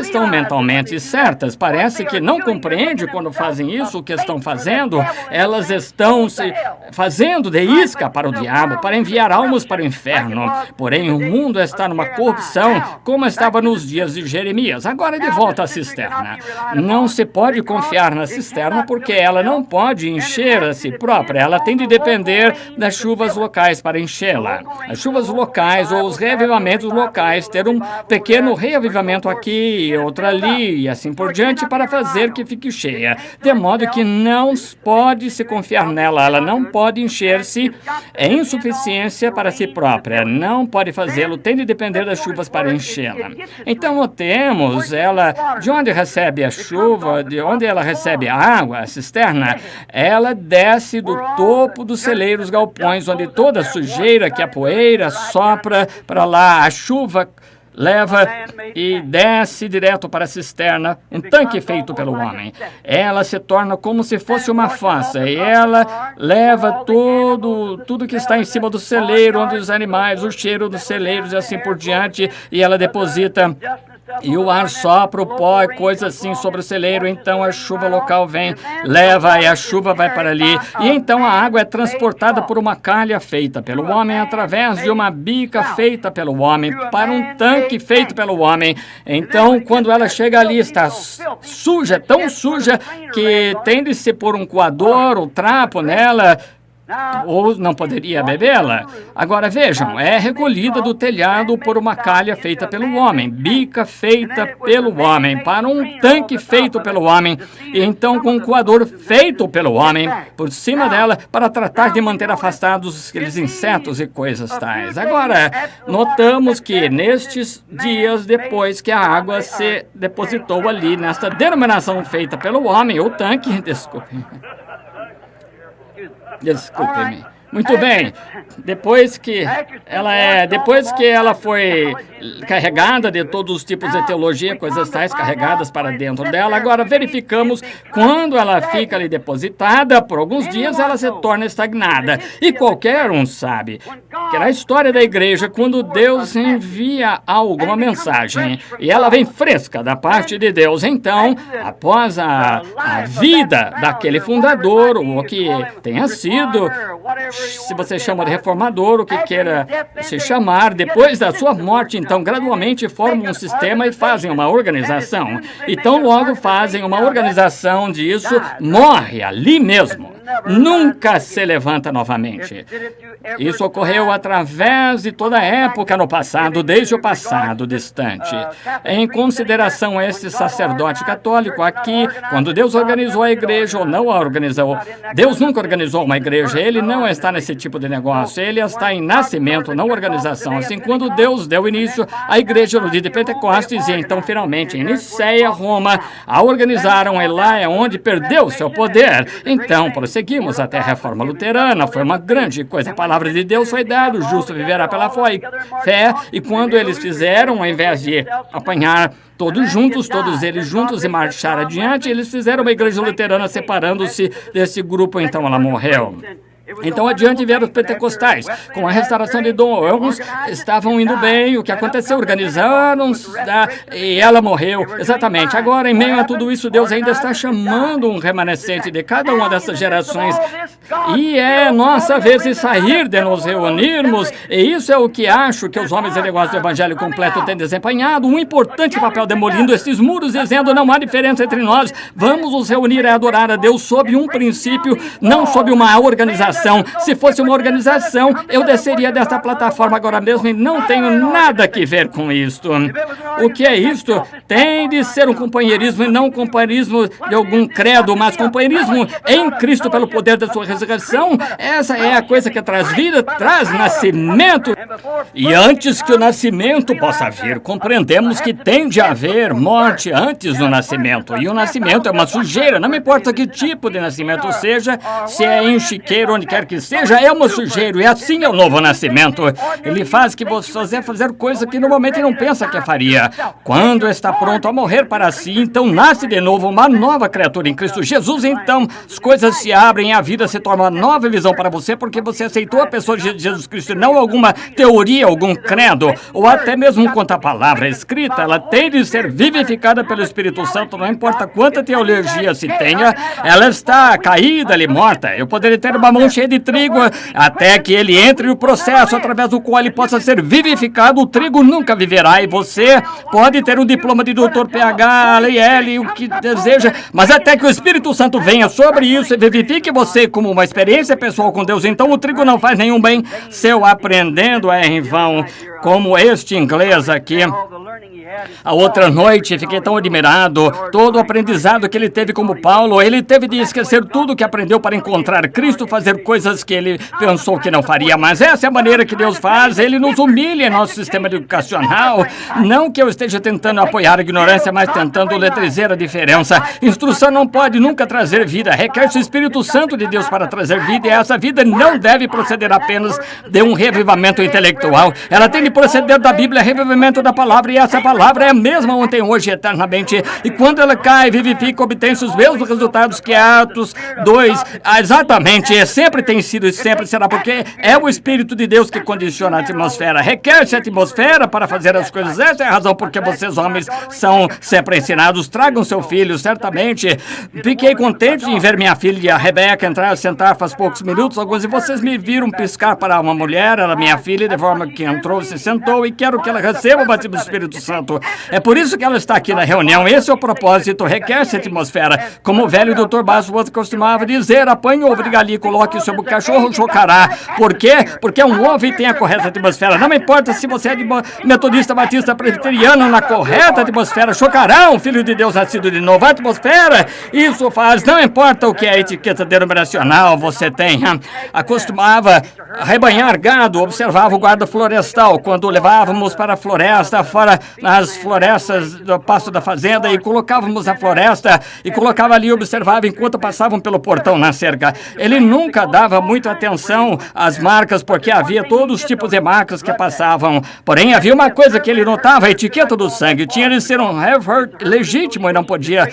estão mentalmente certas. Parece que não compreende quando fazem isso, o que estão fazendo. Elas estão se fazendo de isca para o diabo, para enviar almas para o inferno. Porém, o mundo está numa corrupção, como estava nos dias de Jeremias. Agora de volta à cisterna. Não se pode confiar na cisterna porque ela não pode encher a si própria. Ela tem de depender das chuvas locais para enchê-la. As chuvas locais ou os reavivamentos locais, ter um pequeno reavivamento aqui, outro ali e assim por diante para fazer que fique cheia. De modo que não pode se confiar nela. Ela não pode encher-se. É insuficiência para si própria. Não pode fazê-lo. Tem de depender das chuvas para enchê-la. Então, notemos ela, de onde recebe a chuva, de onde ela recebe a água, a cisterna, ela desce do topo dos celeiros galpões, onde toda a sujeira, que a poeira sopra para lá, a chuva leva e desce direto para a cisterna, um tanque feito pelo homem. Ela se torna como se fosse uma fossa, e ela leva tudo que está em cima do celeiro, onde os animais, o cheiro dos celeiros e assim por diante, e ela deposita. E o ar sopra, o pó e coisa assim sobre o celeiro, então a chuva local vem, leva e a chuva vai para ali. E então a água é transportada por uma calha feita pelo homem, através de uma bica feita pelo homem, para um tanque feito pelo homem. Então, quando ela chega ali, está suja, tão suja, que tem de se pôr um coador, um trapo nela, ou não poderia bebê-la. Agora vejam, é recolhida do telhado por uma calha feita pelo homem, bica feita pelo homem, para um tanque feito pelo homem, e então com um coador feito pelo homem por cima dela, para tratar de manter afastados aqueles insetos e coisas tais. Agora, notamos que nestes dias depois que a água se depositou ali, nesta denominação feita pelo homem, o tanque, Desculpe-me. Muito bem. Depois que ela foi carregada de todos os tipos de teologia, coisas tais carregadas para dentro dela, agora verificamos quando ela fica ali depositada, por alguns dias ela se torna estagnada. E qualquer um sabe que na história da igreja, quando Deus envia algo, uma mensagem, e ela vem fresca da parte de Deus, então, após a vida daquele fundador, ou o que tenha sido, se você chama de reformador, o que queira se chamar, depois da sua morte, então, gradualmente formam um sistema e fazem uma organização. Então, logo fazem uma organização disso, morre ali mesmo. Nunca se levanta novamente. Isso ocorreu através de toda a época no passado, desde o passado distante. Em consideração a este sacerdote católico aqui, quando Deus organizou a igreja ou não a organizou, Deus nunca organizou uma igreja, ele não está nesse tipo de negócio, ele está em nascimento, não organização. Assim, quando Deus deu início à igreja no dia de Pentecostes, e então finalmente em Niceia, Roma, a organizaram, e lá é onde perdeu seu poder. Então, prosseguiu seguimos até a Reforma Luterana. Foi uma grande coisa. A palavra de Deus foi dada, o justo viverá pela fé. E quando eles fizeram, ao invés de apanhar todos eles juntos e marchar adiante, eles fizeram uma igreja luterana separando-se desse grupo, então ela morreu. Então, adiante vieram os pentecostais. Com a restauração de dons, estavam indo bem. O que aconteceu? Organizaram, e ela morreu. Exatamente. Agora, em meio a tudo isso, Deus ainda está chamando um remanescente de cada uma dessas gerações. E é nossa vez de sair, de nos reunirmos. E isso é o que acho que os homens e negócios do evangelho completo têm desempenhado. Um importante papel demolindo esses muros, dizendo não há diferença entre nós. Vamos nos reunir e adorar a Deus sob um princípio, não sob uma organização. Se fosse uma organização, eu desceria desta plataforma agora mesmo e não tenho nada que ver com isto. O que é isto? Tem de ser um companheirismo e não um companheirismo de algum credo, mas companheirismo em Cristo pelo poder da sua ressurreição. Essa é a coisa que traz vida, traz nascimento. E antes que o nascimento possa vir, compreendemos que tem de haver morte antes do nascimento. E o nascimento é uma sujeira, não importa que tipo de nascimento seja, se é em chiqueiro, onde quer que seja, é uma sujeira, e assim é o novo nascimento. Ele faz que você fazer coisa que normalmente não pensa que faria. Quando está pronto a morrer para si, então nasce de novo uma nova criatura em Cristo Jesus, então as coisas se abrem e a vida se torna uma nova visão para você, porque você aceitou a pessoa de Jesus Cristo, não alguma teoria, algum credo, ou até mesmo quanto a palavra escrita. Ela tem de ser vivificada pelo Espírito Santo, não importa quanta teologia se tenha, ela está caída ali, morta. Eu poderia ter uma mão cheia de trigo, até que ele entre no processo através do qual ele possa ser vivificado. O trigo nunca viverá, e você pode ter um diploma de doutor PH, LL, o que deseja, mas até que o Espírito Santo venha sobre isso e vivifique você como uma experiência pessoal com Deus, então o trigo não faz nenhum bem. Seu aprendendo é em vão, como este inglês aqui. A outra noite, fiquei tão admirado, todo o aprendizado que ele teve como Paulo, ele teve de esquecer tudo que aprendeu para encontrar Cristo, fazer coisas que ele pensou que não faria, mas essa é a maneira que Deus faz, ele nos humilha em nosso sistema educacional. Não que eu esteja tentando apoiar a ignorância, mas tentando letrezer a diferença. Instrução não pode nunca trazer vida, requer-se o Espírito Santo de Deus para trazer vida, e essa vida não deve proceder apenas de um revivamento intelectual, ela tem de proceder da Bíblia, revivamento da palavra, e essa palavra é a mesma ontem, hoje, eternamente. E quando ela cai, vivifica, obtém-se os mesmos resultados que Atos 2. Exatamente, sempre tem sido e sempre será, porque é o Espírito de Deus que condiciona a atmosfera. Requer-se a atmosfera para fazer as coisas. Essa é a razão porque vocês, homens, são sempre ensinados. Tragam seu filho, certamente. Fiquei contente em ver minha filha, a Rebeca, entrar e sentar faz poucos minutos. Alguns de vocês me viram piscar para uma mulher, era minha filha, de forma que entrou, se sentou, e quero que ela receba o batismo do Espírito Santo. É por isso que ela está aqui na reunião. Esse é o propósito, requer-se atmosfera. Como o velho Dr. Bosworth costumava dizer, apanhe o ovo de galinha e coloque sobre o cachorro, chocará. Por quê? Porque um ovo e tem a correta atmosfera. Não importa se você é de metodista, batista, presbiteriano, na correta atmosfera, chocará um filho de Deus nascido de novo. A atmosfera, isso faz, não importa o que a etiqueta denominacional você tenha. Acostumava rebanhar gado, observava o guarda florestal quando levávamos para a floresta, fora nas florestas do pasto da fazenda, e colocávamos a floresta e colocava ali, observava enquanto passavam pelo portão na cerca. Ele nunca dava muita atenção às marcas, porque havia todos os tipos de marcas que passavam. Porém, havia uma coisa que ele notava, a etiqueta do sangue. Tinha de ser um Hereford legítimo e não podia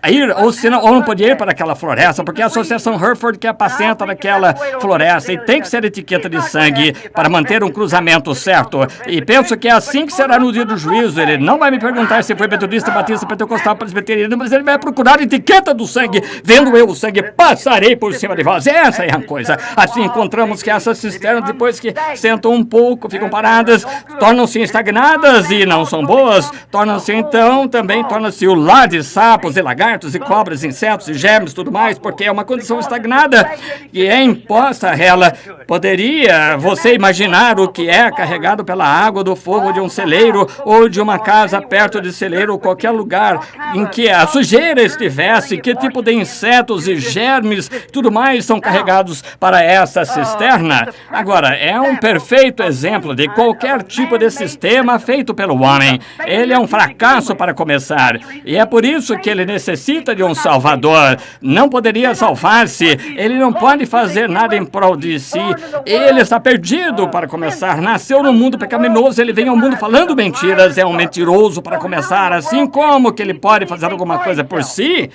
ir, ou não podia ir para aquela floresta, porque a associação Hereford que apacenta naquela floresta, e tem que ser etiqueta de sangue para manter um cruzamento certo. E penso que é assim que será no dia do juízo. Ele não vai me perguntar se foi metodista, batista, pentecostal, presbiteriano, mas ele vai procurar a etiqueta do sangue. Vendo eu o sangue, passarei por cima de vós. Essa é a coisa. Assim encontramos que essas cisternas, depois que sentam um pouco, ficam paradas, tornam-se estagnadas e não são boas. Tornam-se então, também torna-se o lar de sapos e lagartos e cobras, insetos e germes, tudo mais, porque é uma condição estagnada e é imposta a ela. Poderia você imaginar o que é carregado pela água do fogo de um celeiro ou de uma casa perto de celeiro ou qualquer lugar em que a sujeira estivesse, que tipo de insetos e germes, tudo mais são carregados para essa cisterna. Agora, é um perfeito exemplo de qualquer tipo de sistema feito pelo homem. Ele é um fracasso para começar, e é por isso que ele necessita de um Salvador. Não poderia salvar-se, ele não pode fazer nada em prol de si, ele está perdido para começar. Nasceu no mundo pecaminoso, ele vem ao mundo falando mentiras, é um mentiroso para começar. Assim, como que ele pode fazer alguma coisa por si?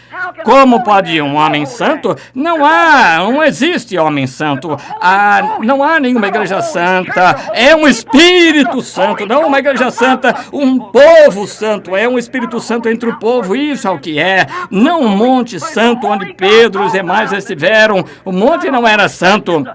Como pode um homem santo? Não existe homem santo. Não há nenhuma igreja santa. É um Espírito Santo, não uma igreja santa, um povo santo. É um Espírito Santo entre o povo, isso é o que é. Não um monte santo onde Pedro e os demais estiveram. O monte não era santo,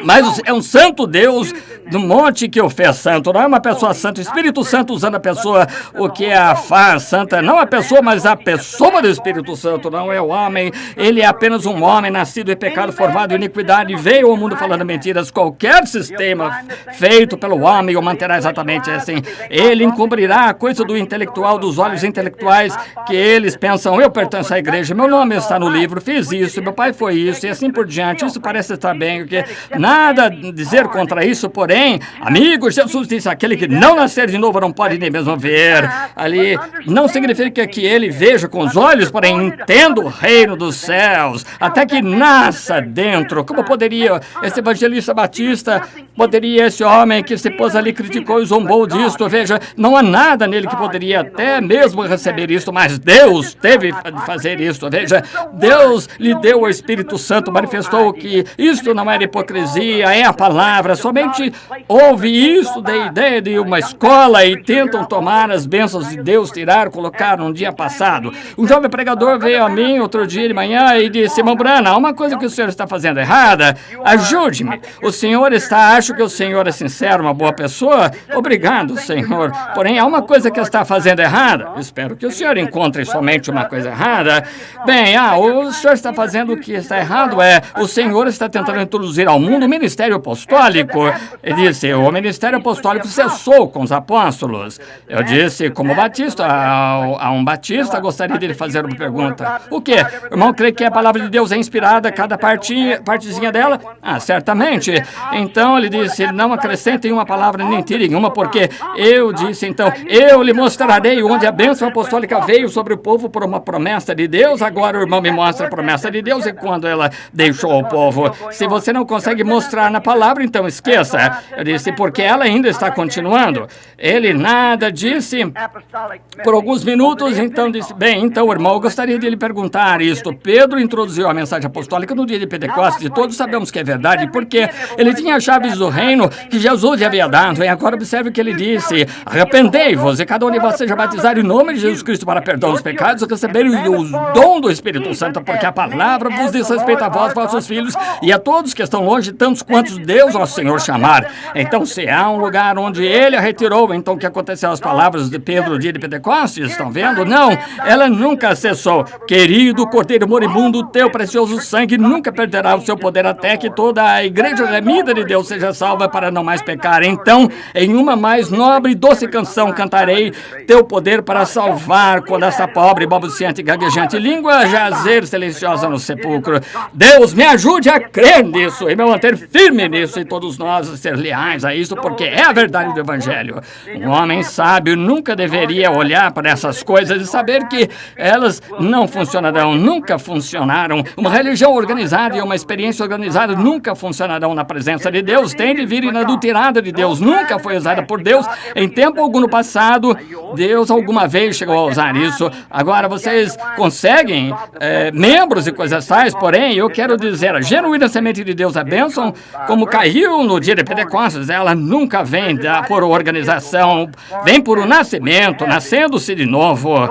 mas é um santo Deus do monte que o fez santo. Não é uma pessoa santa. O Espírito Santo usando a pessoa, o que a faz santa. Não a pessoa, mas a pessoa do Espírito Santo. Não é o homem. Ele é apenas um homem nascido em pecado, formado em iniquidade. Veio ao mundo falando mentiras. Qualquer sistema feito pelo homem o manterá exatamente assim. Ele encobrirá a coisa do intelectual, dos olhos intelectuais, que eles pensam: eu pertenço à igreja, meu nome está no livro, fiz isso, meu pai foi isso, e assim por diante. Isso parece estar bem, porque nada a dizer contra isso, porém, amigo, Jesus disse: aquele que não nascer de novo não pode nem mesmo ver. Ali não significa que ele veja com os olhos, porém entenda o reino dos céus, até que nasça dentro. Como poderia esse evangelista batista, poderia esse homem que se pôs ali, criticou e zombou disto? Veja, não há nada nele que poderia até mesmo receber isto, mas Deus teve de fazer isto. Veja, Deus lhe deu o Espírito Santo, manifestou que isto não era hipocrisia, é a palavra. Somente ouve isso da ideia de uma escola e tentam tomar as bênçãos de Deus, tirar, colocar num dia passado. Um jovem pregador veio a mim outro dia de manhã e disse: irmão Branham, há uma coisa que o senhor está fazendo errada, ajude-me. O senhor acho que o senhor é sincero, uma boa pessoa? Obrigado, senhor. Porém, há uma coisa que está fazendo errada. Espero que o senhor encontre somente uma coisa errada. Bem, o senhor está fazendo o que está errado o senhor está tentando introduzir ao mundo o ministério apostólico. Ele disse: o ministério apostólico cessou com os apóstolos. Eu disse: como batista, a um batista, gostaria de lhe fazer uma pergunta. O quê? O irmão crê que a palavra de Deus é inspirada, cada partezinha dela? Certamente. Então ele disse: não acrescentem uma palavra nem tirem uma, porque eu disse, então, eu lhe mostrarei onde a bênção apostólica veio sobre o povo por uma promessa de Deus. Agora o irmão me mostra a promessa de Deus e quando ela deixou o povo. Se você não consegue mostrar na palavra, então esqueça. Eu disse: porque ela ainda está continuando. Ele nada disse por alguns minutos, então disse: bem, então, irmão, eu gostaria de lhe perguntar isto. Pedro introduziu a mensagem apostólica no dia de Pentecostes, e todos sabemos que é verdade, porque ele tinha as chaves do reino que Jesus lhe havia dado. E agora observe o que ele disse: arrependei-vos e cada um de vocês seja batizado em nome de Jesus Cristo para perdão dos pecados, e receberem o dom do Espírito Santo, porque a palavra vos diz respeito a vós, vossos filhos, e a todos que estão longe, tantos quantos Deus, nosso Senhor, chamar. Então, se há um lugar onde ele a retirou, então o que aconteceu? As palavras de Pedro no dia de Pentecostes, estão vendo? Não, ela nunca cessou. Querido Cordeiro moribundo, teu precioso sangue nunca perderá o seu poder até que toda a igreja remida de Deus seja salva para não mais pecar. Então, em uma mais nobre e doce canção cantarei teu poder para salvar quando essa pobre, balbuciante, gaguejante língua jazer silenciosa no sepulcro. Deus me ajude a crer nisso e me manter firme nisso, e todos nós ser leais a isso, porque é a verdade do Evangelho. Um homem sábio nunca deveria olhar para essas coisas e saber que elas não funcionarão, nunca funcionaram. Uma religião organizada e uma experiência organizada nunca funcionarão na presença de Deus. Tem de vir inadulterada de Deus, nunca foi usada por Deus em tempo algum no passado. Deus alguma vez chegou a usar isso. Agora vocês conseguem membros e coisas tais, porém eu quero dizer, a genuína semente de Deus, a bênção, como caiu no dia de Pentecostes, ela nunca vem por organização, vem por um nascimento, nascendo-se de novo.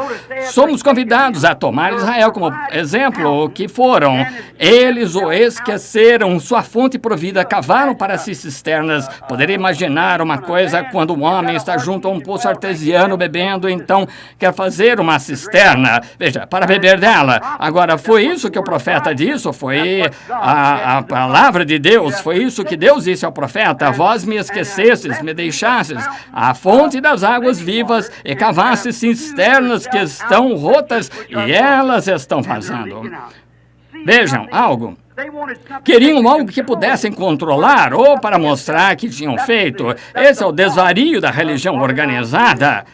Somos convidados a tomar Israel como exemplo, o que foram. Eles o esqueceram, sua fonte provida, cavaram para si cisternas. Poderia imaginar uma coisa quando um homem está junto a um poço artesiano bebendo, então quer fazer uma cisterna, veja, para beber dela. Agora, foi isso que o profeta disse, foi a palavra de Deus. Foi isso que Deus disse ao profeta: vós me esquecestes, me deixastes a fonte das águas vivas e cavastes cisternas que estão rotas e elas estão vazando. Vejam algo. Queriam algo que pudessem controlar ou para mostrar que tinham feito. Esse é o desvario da religião organizada.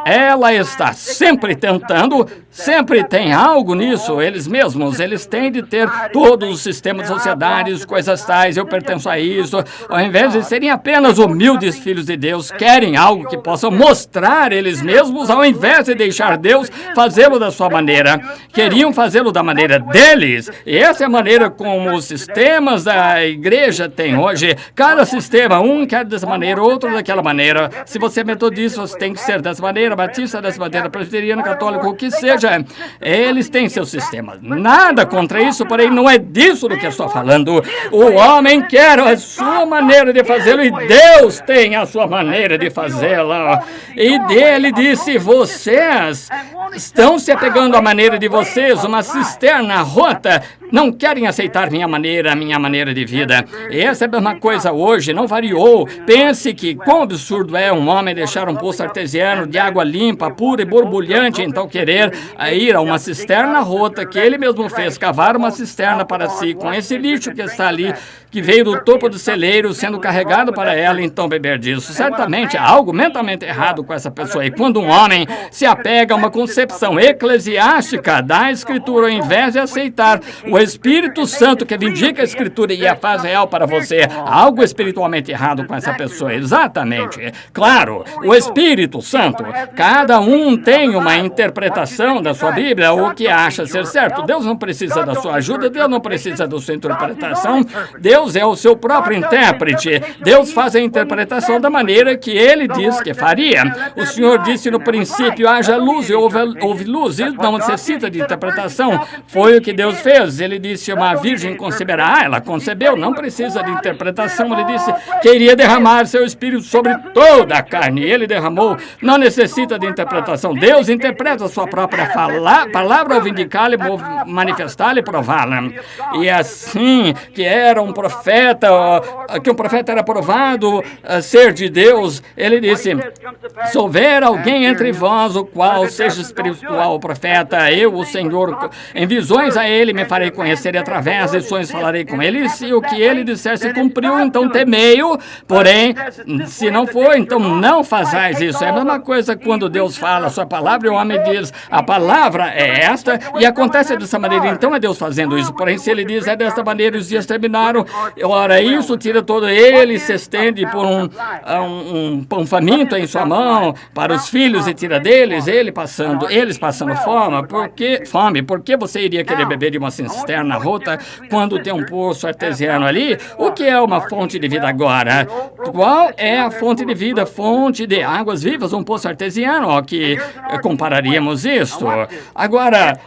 Ela está sempre tentando, sempre tem algo nisso, eles mesmos, eles têm de ter todos os sistemas, sociedades, coisas tais, eu pertenço a isso, ao invés de serem apenas humildes filhos de Deus, querem algo que possam mostrar eles mesmos, ao invés de deixar Deus fazê-lo da sua maneira. Queriam fazê-lo da maneira deles, e essa é a maneira como os sistemas da igreja têm hoje. Cada sistema, um quer dessa maneira, outro daquela maneira. Se você é metodista, você tem que ser dessa maneira, batista dessa maneira, presbiteriano, católico, o que seja. Eles têm seus sistemas. Nada contra isso, porém não é disso do que eu estou falando. O homem quer a sua maneira de fazê-lo e Deus tem a sua maneira de fazê-la. E dele disse: vocês estão se apegando à maneira de vocês, uma cisterna rota. Não querem aceitar minha maneira de vida. E essa é a mesma coisa hoje, não variou. Pense que quão absurdo é um homem deixar um poço artesiano de água limpa, pura e borbulhante, então querer ir a uma cisterna rota que ele mesmo fez, cavar uma cisterna para si, com esse lixo que está ali, que veio do topo do celeiro, sendo carregado para ela, então beber disso. Certamente há algo mentalmente errado com essa pessoa. E quando um homem se apega a uma concepção eclesiástica da Escritura, ao invés de aceitar o Espírito Santo que vindica a Escritura e a faz real para você, há algo espiritualmente errado com essa pessoa. Exatamente. Claro, o Espírito Santo, cada um tem uma interpretação da sua Bíblia, o que acha ser certo. Deus não precisa da sua ajuda, Deus não precisa da sua interpretação, Deus é o seu próprio intérprete. Deus faz a interpretação da maneira que Ele diz que faria. O Senhor disse no princípio: haja luz e houve luz. Isso não necessita de interpretação. Foi o que Deus fez. Ele disse: uma virgem conceberá. Ela concebeu, não precisa de interpretação. Ele disse que iria derramar seu Espírito sobre toda a carne. E Ele derramou. Não necessita de interpretação. Deus interpreta a sua própria palavra ao vindicá-la, manifestá-la e prová-la. E assim que era um profeta, que um profeta era provado ser de Deus, ele disse: se houver alguém entre vós, o qual seja espiritual profeta, eu, o Senhor, em visões a ele me farei conhecer, e através de sonhos falarei com ele. E se o que ele disser se cumpriu, então temei-o. Porém, se não for, então não fazais isso. É a mesma coisa quando Deus fala a sua palavra e o homem diz: a palavra é esta, e acontece dessa maneira, então é Deus fazendo isso. Porém, se ele diz: é desta maneira, os dias terminaram, ora, isso tira todo ele, se estende por um pão faminto em sua mão para os filhos e tira deles, eles passando fome. Por que você iria querer beber de uma cisterna rota quando tem um poço artesiano ali? O que é uma fonte de vida agora? Qual é a fonte de vida? Fonte de águas vivas, um poço artesiano, ó, que compararíamos isto. Agora,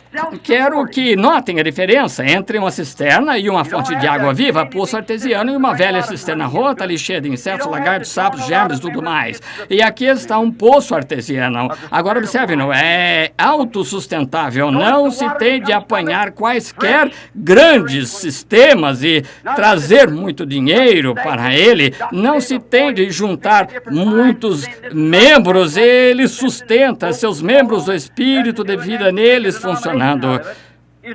quero que notem a diferença entre uma cisterna e uma fonte de água viva, poço artesiano, e uma velha cisterna rota ali cheia de insetos, lagartos, sapos, germes e tudo mais. E aqui está um poço artesiano. Agora observe, não é autossustentável, não se tem de apanhar quaisquer grandes sistemas e trazer muito dinheiro para ele, não se tem de juntar muitos membros, ele sustenta seus membros, o espírito de vida neles funcionando.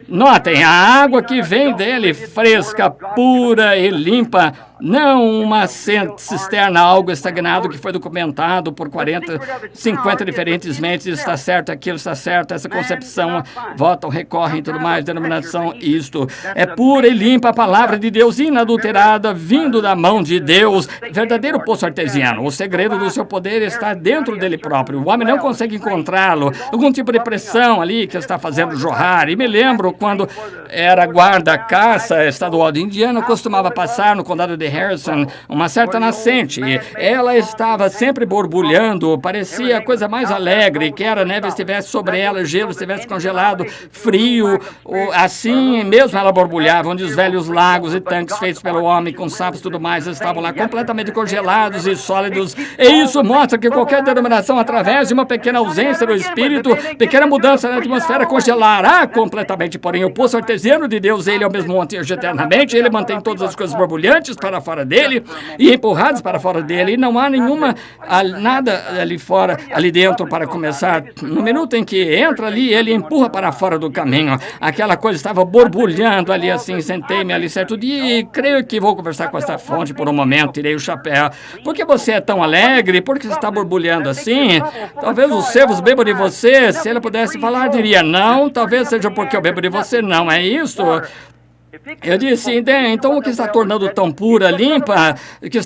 Notem, a água que vem dele, fresca, pura e limpa, não uma cisterna, algo estagnado que foi documentado por 40, 50 diferentes mentes, está certo, aquilo está certo, essa concepção, votam, recorrem e tudo mais, denominação, isto. É pura e limpa a palavra de Deus, inadulterada, vindo da mão de Deus, verdadeiro poço artesiano. O segredo do seu poder está dentro dele próprio. O homem não consegue encontrá-lo, algum tipo de pressão ali que está fazendo jorrar. E me lembro quando era guarda-caça estadual de Indiana, costumava passar no condado de Harrison, uma certa nascente. Ela estava sempre borbulhando, parecia a coisa mais alegre, que era a neve estivesse sobre ela, gelo estivesse congelado, frio, assim mesmo ela borbulhava, onde os velhos lagos e tanques feitos pelo homem, com sapos e tudo mais, estavam lá completamente congelados e sólidos. E isso mostra que qualquer denominação, através de uma pequena ausência do Espírito, pequena mudança na atmosfera, congelará completamente eternamente. Porém, o poço artesiano de Deus, ele é o mesmo ontem e hoje eternamente. Ele mantém todas as coisas borbulhantes para fora dele e empurradas para fora dele. E não há nada ali fora, ali dentro para começar. No minuto em que entra ali, ele empurra para fora do caminho. Aquela coisa estava borbulhando ali assim. Sentei-me ali certo dia e creio que vou conversar com esta fonte por um momento. Tirei o chapéu. Por que você é tão alegre? Por que você está borbulhando assim? Talvez os servos bebam de você. Se ele pudesse falar, diria não. Talvez seja porque eu bebo de você. Não é isso? Eu disse, então o que está tornando tão pura, limpa, que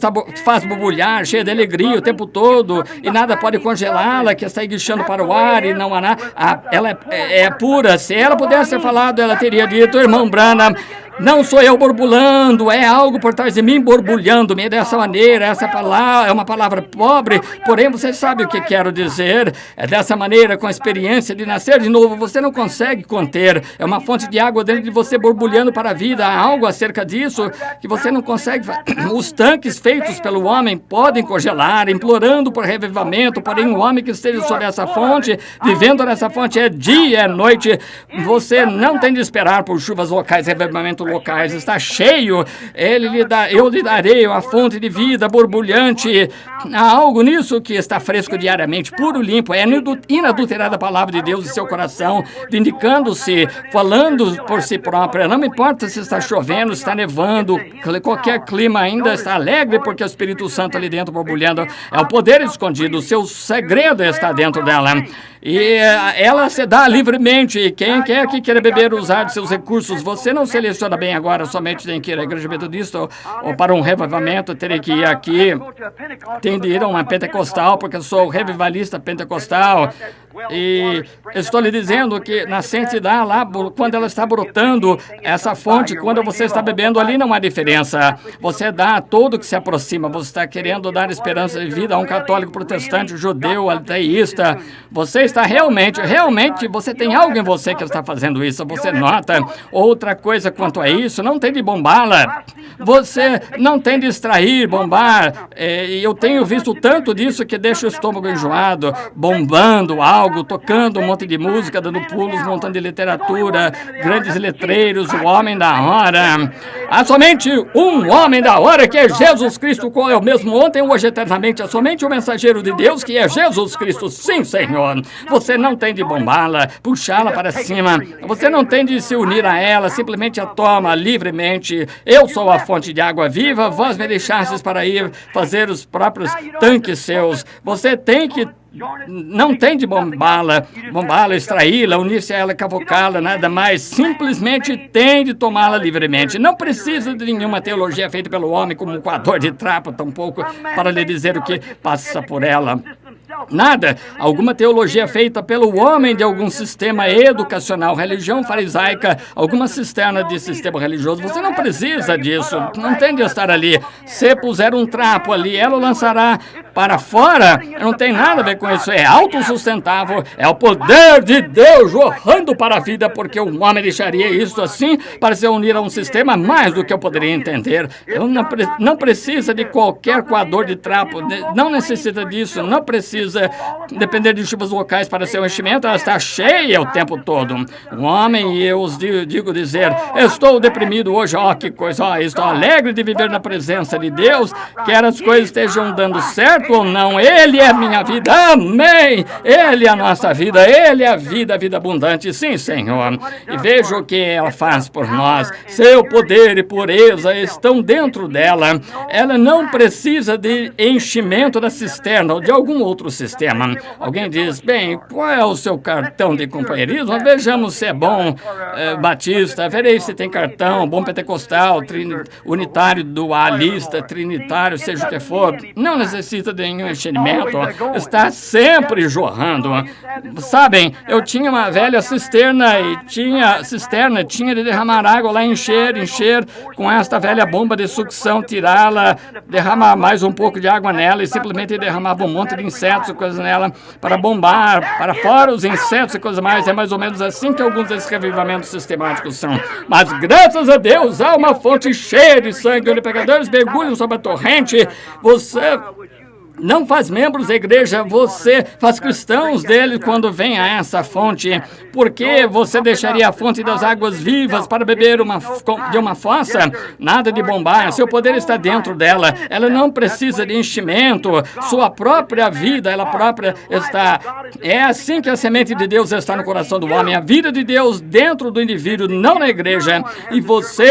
faz borbulhar, cheia de alegria o tempo todo, e nada pode congelá-la, que está guichando para o ar e não há nada. Ela é pura. Se ela pudesse ter falado, ela teria dito, irmão Branham, não sou eu borbulhando, é algo por trás de mim borbulhando-me dessa maneira. Essa palavra é uma palavra pobre, porém você sabe o que quero dizer. É dessa maneira, com a experiência de nascer de novo, você não consegue conter. É uma fonte de água dentro de você borbulhando para a vida. Há algo acerca disso que você não consegue. Os tanques feitos pelo homem podem congelar, implorando por revivamento, porém o homem que esteja sob essa fonte, vivendo nessa fonte, é dia, é noite. Você não tem de esperar por chuvas locais, revivamento locais, está cheio. Eu lhe darei a fonte de vida borbulhante. Há algo nisso que está fresco diariamente, puro, limpo, é inadulterada a palavra de Deus em seu coração, vindicando-se, falando por si própria. Não me importa se está chovendo, se está nevando, qualquer clima ainda está alegre, porque o Espírito Santo ali dentro borbulhando é o poder escondido, o seu segredo está dentro dela. E ela se dá livremente. Quem quer que queira beber, usar de seus recursos, você não seleciona bem agora, somente tem que ir à Igreja Metodista ou para um revivamento, terei que ir aqui. Tem de ir a uma pentecostal, porque eu sou revivalista pentecostal. E estou lhe dizendo que na santidade lá, quando ela está brotando, essa fonte, quando você está bebendo ali, não há diferença. Você dá a todo que se aproxima. Você está querendo dar esperança de vida a um católico, protestante, judeu, ateísta. Você está realmente, você tem algo em você que está fazendo isso. Você nota. Outra coisa quanto a isso, não tem de bombá-la. Você não tem de extrair, bombar. Eu tenho visto tanto disso que deixa o estômago enjoado, bombando algo, tocando um monte de música, dando pulos, montando de literatura, grandes letreiros, o homem da hora. Há somente um homem da hora, que é Jesus Cristo, qual é o mesmo ontem, hoje, eternamente. Há somente o mensageiro de Deus, que é Jesus Cristo. Sim, Senhor. Você não tem de bombá-la, puxá-la para cima. Você não tem de se unir a ela, simplesmente a toma livremente. Eu sou a fonte de água viva, vós me deixastes para ir fazer os próprios tanques seus. Você tem que não tem de bombá-la, extraí-la, unir-se a ela, cavocá-la, nada mais. Simplesmente tem de tomá-la livremente. Não precisa de nenhuma teologia feita pelo homem como um coador de trapo, tampouco para lhe dizer o que passa por ela. Nada. Alguma teologia feita pelo homem de algum sistema educacional, religião farisaica, alguma cisterna de sistema religioso. Você não precisa disso. Não tem de estar ali. Se puser um trapo ali, ela lançará para fora. Não tem nada a ver com isso. É autossustentável. É o poder de Deus jorrando para a vida, porque um homem deixaria isso assim para se unir a um sistema mais do que eu poderia entender. Eu não precisa de qualquer coador de trapo. Não necessita disso. Não precisa depender de chuvas locais para seu enchimento. Ela está cheia o tempo todo. Um homem, eu os digo dizer, estou deprimido hoje, que coisa, estou alegre de viver na presença de Deus, quer as coisas estejam dando certo ou não, Ele é minha vida, amém, Ele é a nossa vida, Ele é a vida abundante, sim, Senhor, e veja o que ela faz por nós, seu poder e pureza estão dentro dela, ela não precisa de enchimento da cisterna ou de algum outro sistema. Alguém diz, bem, qual é o seu cartão de companheirismo? Vejamos se é bom batista, verei se tem cartão, bom pentecostal, unitário, dualista, trinitário, seja o que for. Não necessita de nenhum enchimento, está sempre jorrando. Sabem, eu tinha uma velha cisterna e tinha de derramar água lá, encher com esta velha bomba de sucção, tirá-la, derramar mais um pouco de água nela e simplesmente derramava um monte de insetos e coisas nela para bombar para fora os insetos e coisas mais. É mais ou menos assim que alguns desses revivamentos sistemáticos são. Mas graças a Deus há uma fonte cheia de sangue onde pecadores mergulham sobre a torrente. não faz membros da igreja, você faz cristãos dele quando vem a essa fonte. Por que você deixaria a fonte das águas vivas para beber de uma fossa? Nada de bombar, seu poder está dentro dela. Ela não precisa de enchimento, sua própria vida, ela própria está. É assim que a semente de Deus está no coração do homem, a vida de Deus dentro do indivíduo, não na igreja. E você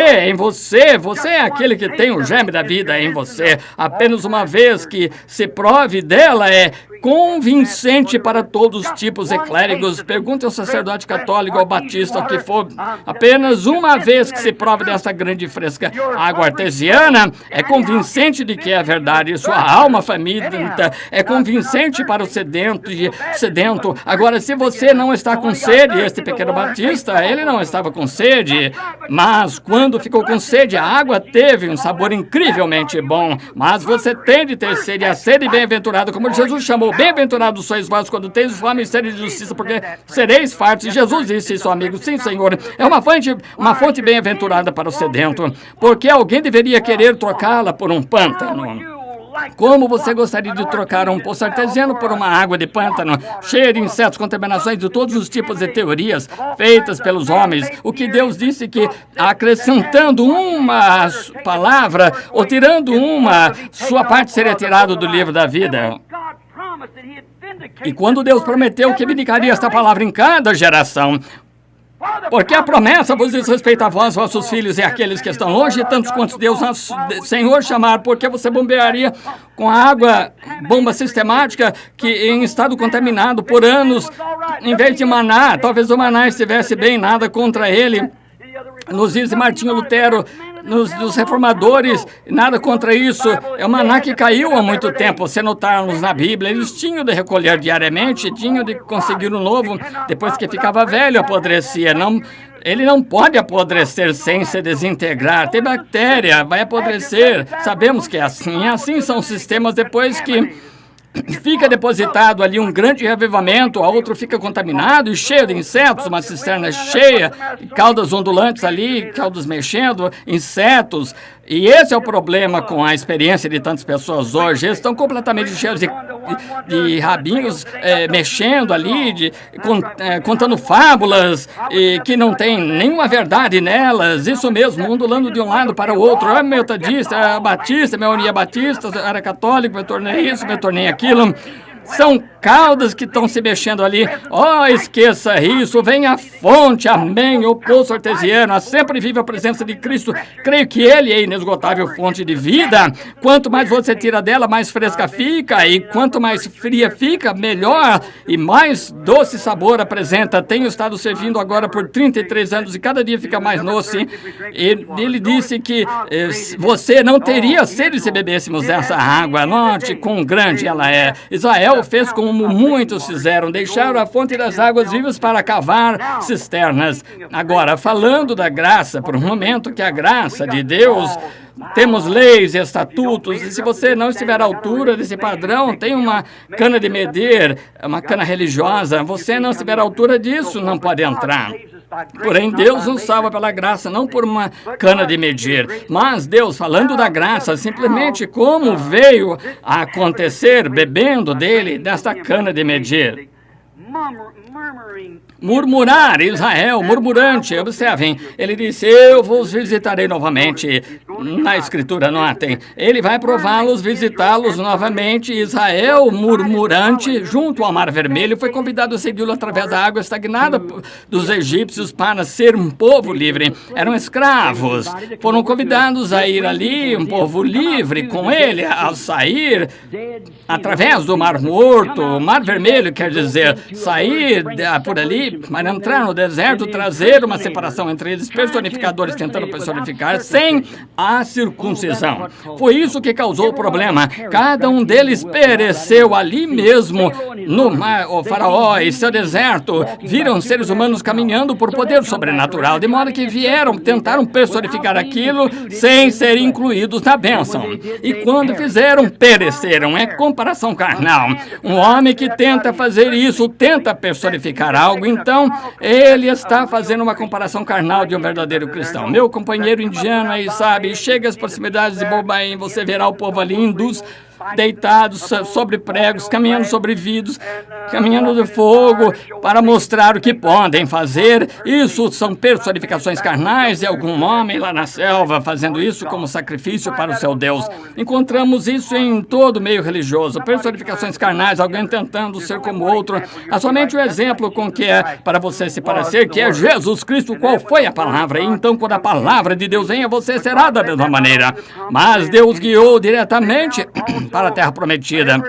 é aquele que tem o germe da vida em você. Apenas uma vez que se prove dela é convincente para todos os tipos de clérigos. Pergunte ao sacerdote católico, ao batista, o que for. Apenas uma vez que se prove dessa grande e fresca água artesiana, é convincente de que é verdade. Sua alma faminta é convincente para o sedento. Agora, se você não está com sede, este pequeno batista, ele não estava com sede, mas quando ficou com sede, a água teve um sabor incrivelmente bom. Mas você tem de ter sede, a sede bem-aventurada, como Jesus chamou, bem-aventurados sois vós quando teis fome e sede de justiça, porque sereis fartos. E Jesus disse isso, amigo, sim, Senhor, é uma fonte bem-aventurada para o sedento, porque alguém deveria querer trocá-la por um pântano. Como você gostaria de trocar um poço artesiano por uma água de pântano, cheia de insetos, contaminações de todos os tipos de teorias feitas pelos homens? O que Deus disse que acrescentando uma palavra ou tirando uma, sua parte seria tirada do livro da vida. E quando Deus prometeu que vindicaria esta palavra em cada geração, porque a promessa vos diz respeito a vós, vossos filhos e aqueles que estão longe, tantos quantos Deus, nosso Senhor, chamar, porque você bombearia com água, bomba sistemática, que em estado contaminado por anos, em vez de maná. Talvez o maná estivesse bem, nada contra ele. Nos diz Martinho Lutero, dos reformadores, nada contra isso. É o maná que caiu há muito tempo. Se notarmos na Bíblia, eles tinham de recolher diariamente, tinham de conseguir um novo, depois que ficava velho, apodrecia. Ele não pode apodrecer sem se desintegrar. Tem bactéria, vai apodrecer. Sabemos que é assim. E assim são os sistemas depois que fica depositado ali um grande reavivamento, a outro fica contaminado e cheio de insetos, uma cisterna cheia, caudas ondulantes ali, caudas mexendo, insetos. E esse é o problema com a experiência de tantas pessoas hoje. Eles estão completamente cheios de rabinhos mexendo ali, contando fábulas que não tem nenhuma verdade nelas. Isso mesmo, ondulando de um lado para o outro. É metodista, é batista, me unia batista, era católico, me tornei isso, me tornei aquilo. São caudas que estão se mexendo ali. Oh, esqueça isso, vem a fonte, amém, o poço artesiano, a sempre viva presença de Cristo. Creio que Ele é a inesgotável fonte de vida. Quanto mais você tira dela, mais fresca fica, e quanto mais fria fica, melhor e mais doce sabor apresenta. Tenho estado servindo agora por 33 anos e cada dia fica mais doce. Ele disse que você não teria sede se bebêssemos dessa água. Note quão grande ela é. Israel fez como muitos fizeram, deixaram a fonte das águas vivas para cavar cisternas. Agora, falando da graça, por um momento, que a graça de Deus, temos leis e estatutos, e se você não estiver à altura desse padrão, tem uma cana de medir, uma cana religiosa, você não estiver à altura disso, não pode entrar. Porém, Deus nos salva pela graça, não por uma cana de medir. Mas Deus, falando da graça, simplesmente como veio a acontecer bebendo dele, desta cana de medir. Murmurar, Israel, murmurante, observem, ele disse, eu vos visitarei novamente, na escritura notem, ele vai prová-los, visitá-los novamente, Israel, murmurante, junto ao Mar Vermelho, foi convidado a segui-lo através da água estagnada dos egípcios para ser um povo livre, eram escravos, foram convidados a ir ali, um povo livre com ele, ao sair através do Mar Morto, o Mar Vermelho quer dizer, sair por ali, para entrar no deserto, trazer uma separação entre eles, personificadores tentando personificar, sem a circuncisão. Foi isso que causou o problema. Cada um deles pereceu ali mesmo, no mar. O faraó e seu deserto viram seres humanos caminhando por poder sobrenatural, de modo que tentaram personificar aquilo sem serem incluídos na bênção. E quando fizeram, pereceram. É comparação carnal. Um homem que tenta fazer isso, tenta personificar algo, então ele está fazendo uma comparação carnal de um verdadeiro cristão. Meu companheiro indiano aí sabe, chega às proximidades de Bombaim, você verá o povo ali hindus deitados sobre pregos, caminhando sobre vidros, caminhando de fogo, para mostrar o que podem fazer. Isso são personificações carnais de algum homem lá na selva fazendo isso como sacrifício para o seu Deus. Encontramos isso em todo meio religioso. Personificações carnais, alguém tentando ser como outro. Há somente um exemplo com que é para você se parecer, que é Jesus Cristo. Qual foi a palavra? E então, quando a palavra de Deus venha, você será da mesma maneira. Mas Deus guiou diretamente para a terra prometida.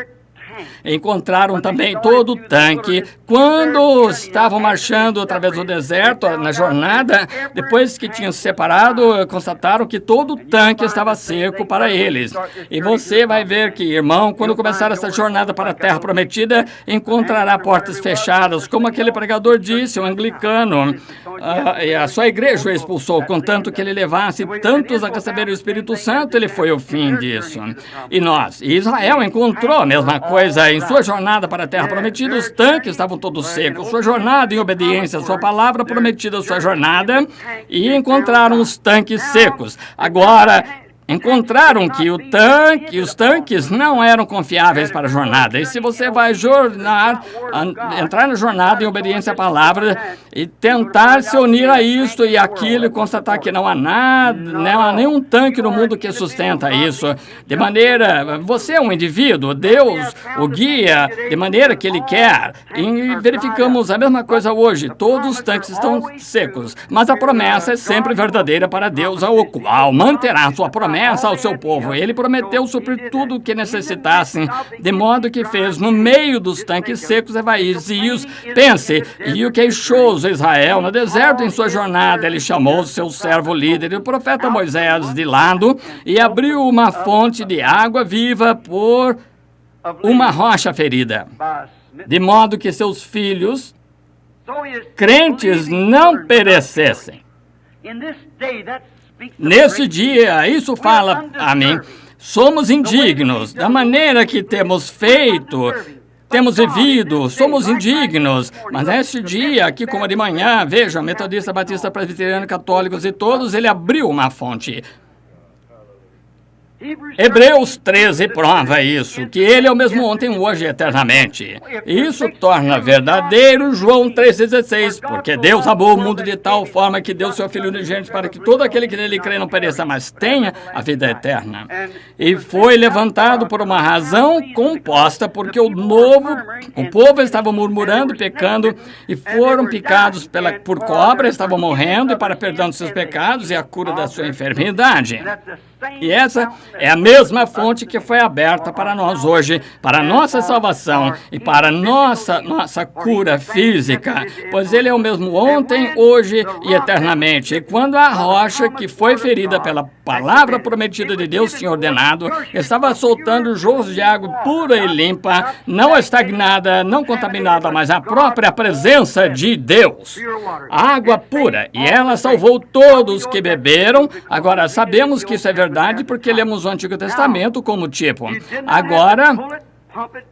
Encontraram também todo o tanque. Quando estavam marchando através do deserto, na jornada, depois que tinham se separado, constataram que todo o tanque estava seco para eles. E você vai ver que, irmão, quando começar essa jornada para a terra prometida, encontrará portas fechadas, como aquele pregador disse, o anglicano. E a sua igreja o expulsou, contanto que ele levasse tantos a receber o Espírito Santo, ele foi o fim disso. E nós, Israel encontrou a mesma coisa em sua jornada para a terra prometida, os tanques estavam todos secos. Sua jornada em obediência à sua palavra prometida, sua jornada, e encontraram os tanques secos. Agora, encontraram que os tanques não eram confiáveis para a jornada. E se você vai entrar na jornada em obediência à palavra e tentar se unir a isto e aquilo e constatar que não há nada, não há nenhum tanque no mundo que sustenta isso, de maneira, você é um indivíduo, Deus o guia de maneira que Ele quer. E verificamos a mesma coisa hoje, todos os tanques estão secos, mas a promessa é sempre verdadeira para Deus, ao qual manterá sua promessa ao seu povo. Ele prometeu suprir tudo o que necessitassem, de modo que fez no meio dos tanques secos e vazios. Pense, e o queixoso Israel no deserto em sua jornada, ele chamou seu servo líder, o profeta Moisés, de lado e abriu uma fonte de água viva por uma rocha ferida, de modo que seus filhos crentes não perecessem. Nesse dia, isso fala a mim, somos indignos da maneira que temos feito, temos vivido, somos indignos, mas neste dia, aqui como de manhã, veja, metodista, batista, presbiteriano, católicos e todos, ele abriu uma fonte. Hebreus 13 prova isso, que Ele é o mesmo ontem, hoje e eternamente. Isso torna verdadeiro João 3,16, porque Deus amou o mundo de tal forma que deu seu Filho unigênito para que todo aquele que nele crê não pereça, mas tenha a vida eterna. E foi levantado por uma razão composta, porque o povo estava murmurando e pecando, e foram picados por cobra, estavam morrendo, e para perdão dos seus pecados e a cura da sua enfermidade. E essa é a mesma fonte que foi aberta para nós hoje, para a nossa salvação e para a nossa cura física, pois Ele é o mesmo ontem, hoje e eternamente. E quando a rocha que foi ferida pela palavra prometida de Deus tinha ordenado, estava soltando jorros de água pura e limpa, não estagnada, não contaminada, mas a própria presença de Deus. Água pura, e ela salvou todos que beberam. Agora, sabemos que isso é verdade porque lemos o Antigo Testamento como tipo. Agora,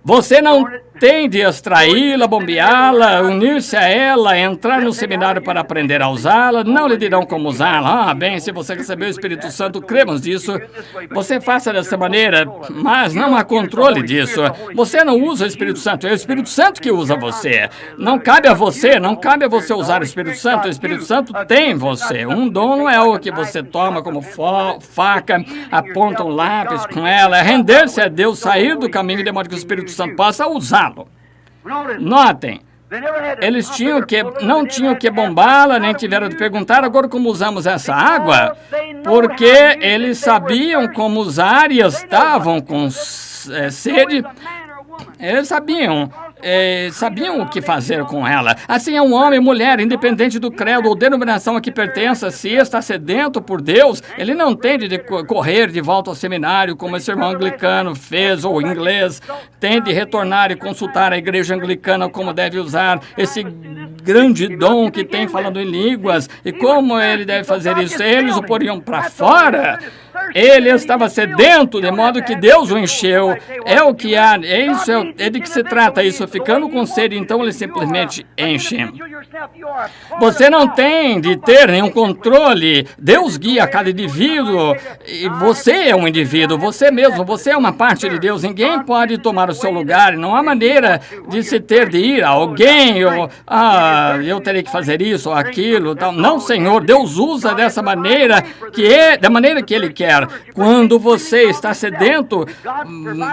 você não tem de extraí-la, bombeá-la, unir-se a ela, entrar no seminário para aprender a usá-la. Não lhe dirão como usá-la. Bem, se você recebeu o Espírito Santo, cremos nisso. Você faça dessa maneira, mas não há controle disso. Você não usa o Espírito Santo, é o Espírito Santo que usa você. Não cabe a você usar o Espírito Santo. O Espírito Santo tem você. Um dom não é algo que você toma como faca, aponta um lápis com ela. É render-se a Deus, sair do caminho de modo que o Espírito Santo possa usá-lo. Notem, eles não tinham que bombá-la, nem tiveram de perguntar agora como usamos essa água, porque eles sabiam como usar e estavam com sede. Eles sabiam o que fazer com ela. Assim é um homem e mulher, independente do credo ou denominação a que pertença, se está sedento por Deus, ele não tem de correr de volta ao seminário, como esse irmão anglicano fez, ou inglês, tem de retornar e consultar a igreja anglicana como deve usar esse grande dom que tem falando em línguas, e como ele deve fazer isso. Eles o poriam para fora. Ele estava sedento, de modo que Deus o encheu. É o que há, é de que se trata isso. Ficando com sede, então ele simplesmente enche. Você não tem de ter nenhum controle. Deus guia cada indivíduo. E você é um indivíduo, você mesmo, você é uma parte de Deus. Ninguém pode tomar o seu lugar. Não há maneira de se ter de ir a alguém, ou, eu terei que fazer isso ou aquilo, tal. Não, Senhor, Deus usa dessa maneira, da maneira que Ele quer. Quando você está sedento,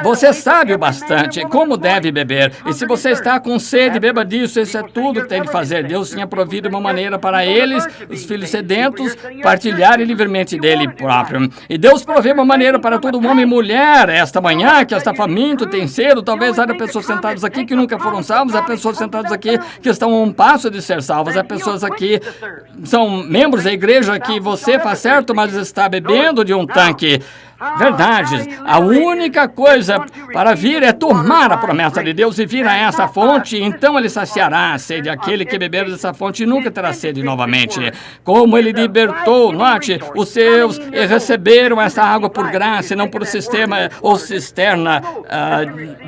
você sabe o bastante como deve beber. E se você está com sede, beba disso. Isso é tudo que tem de fazer. Deus tinha provido uma maneira para eles, os filhos sedentos, partilharem livremente dele próprio. E Deus proveu uma maneira para todo homem e mulher esta manhã, que está faminto, tem cedo. Talvez haja pessoas sentadas aqui que nunca foram salvas, há pessoas sentadas aqui que estão a um passo de ser salvas, há pessoas aqui que são membros da igreja que você faz certo, mas está bebendo de um tanque. Verdades. A única coisa para vir é tomar a promessa de Deus e vir a essa fonte, então ele saciará a sede. Aquele que beber dessa fonte nunca terá sede novamente. Como ele libertou, note, os seus receberam essa água por graça e não por sistema ou cisterna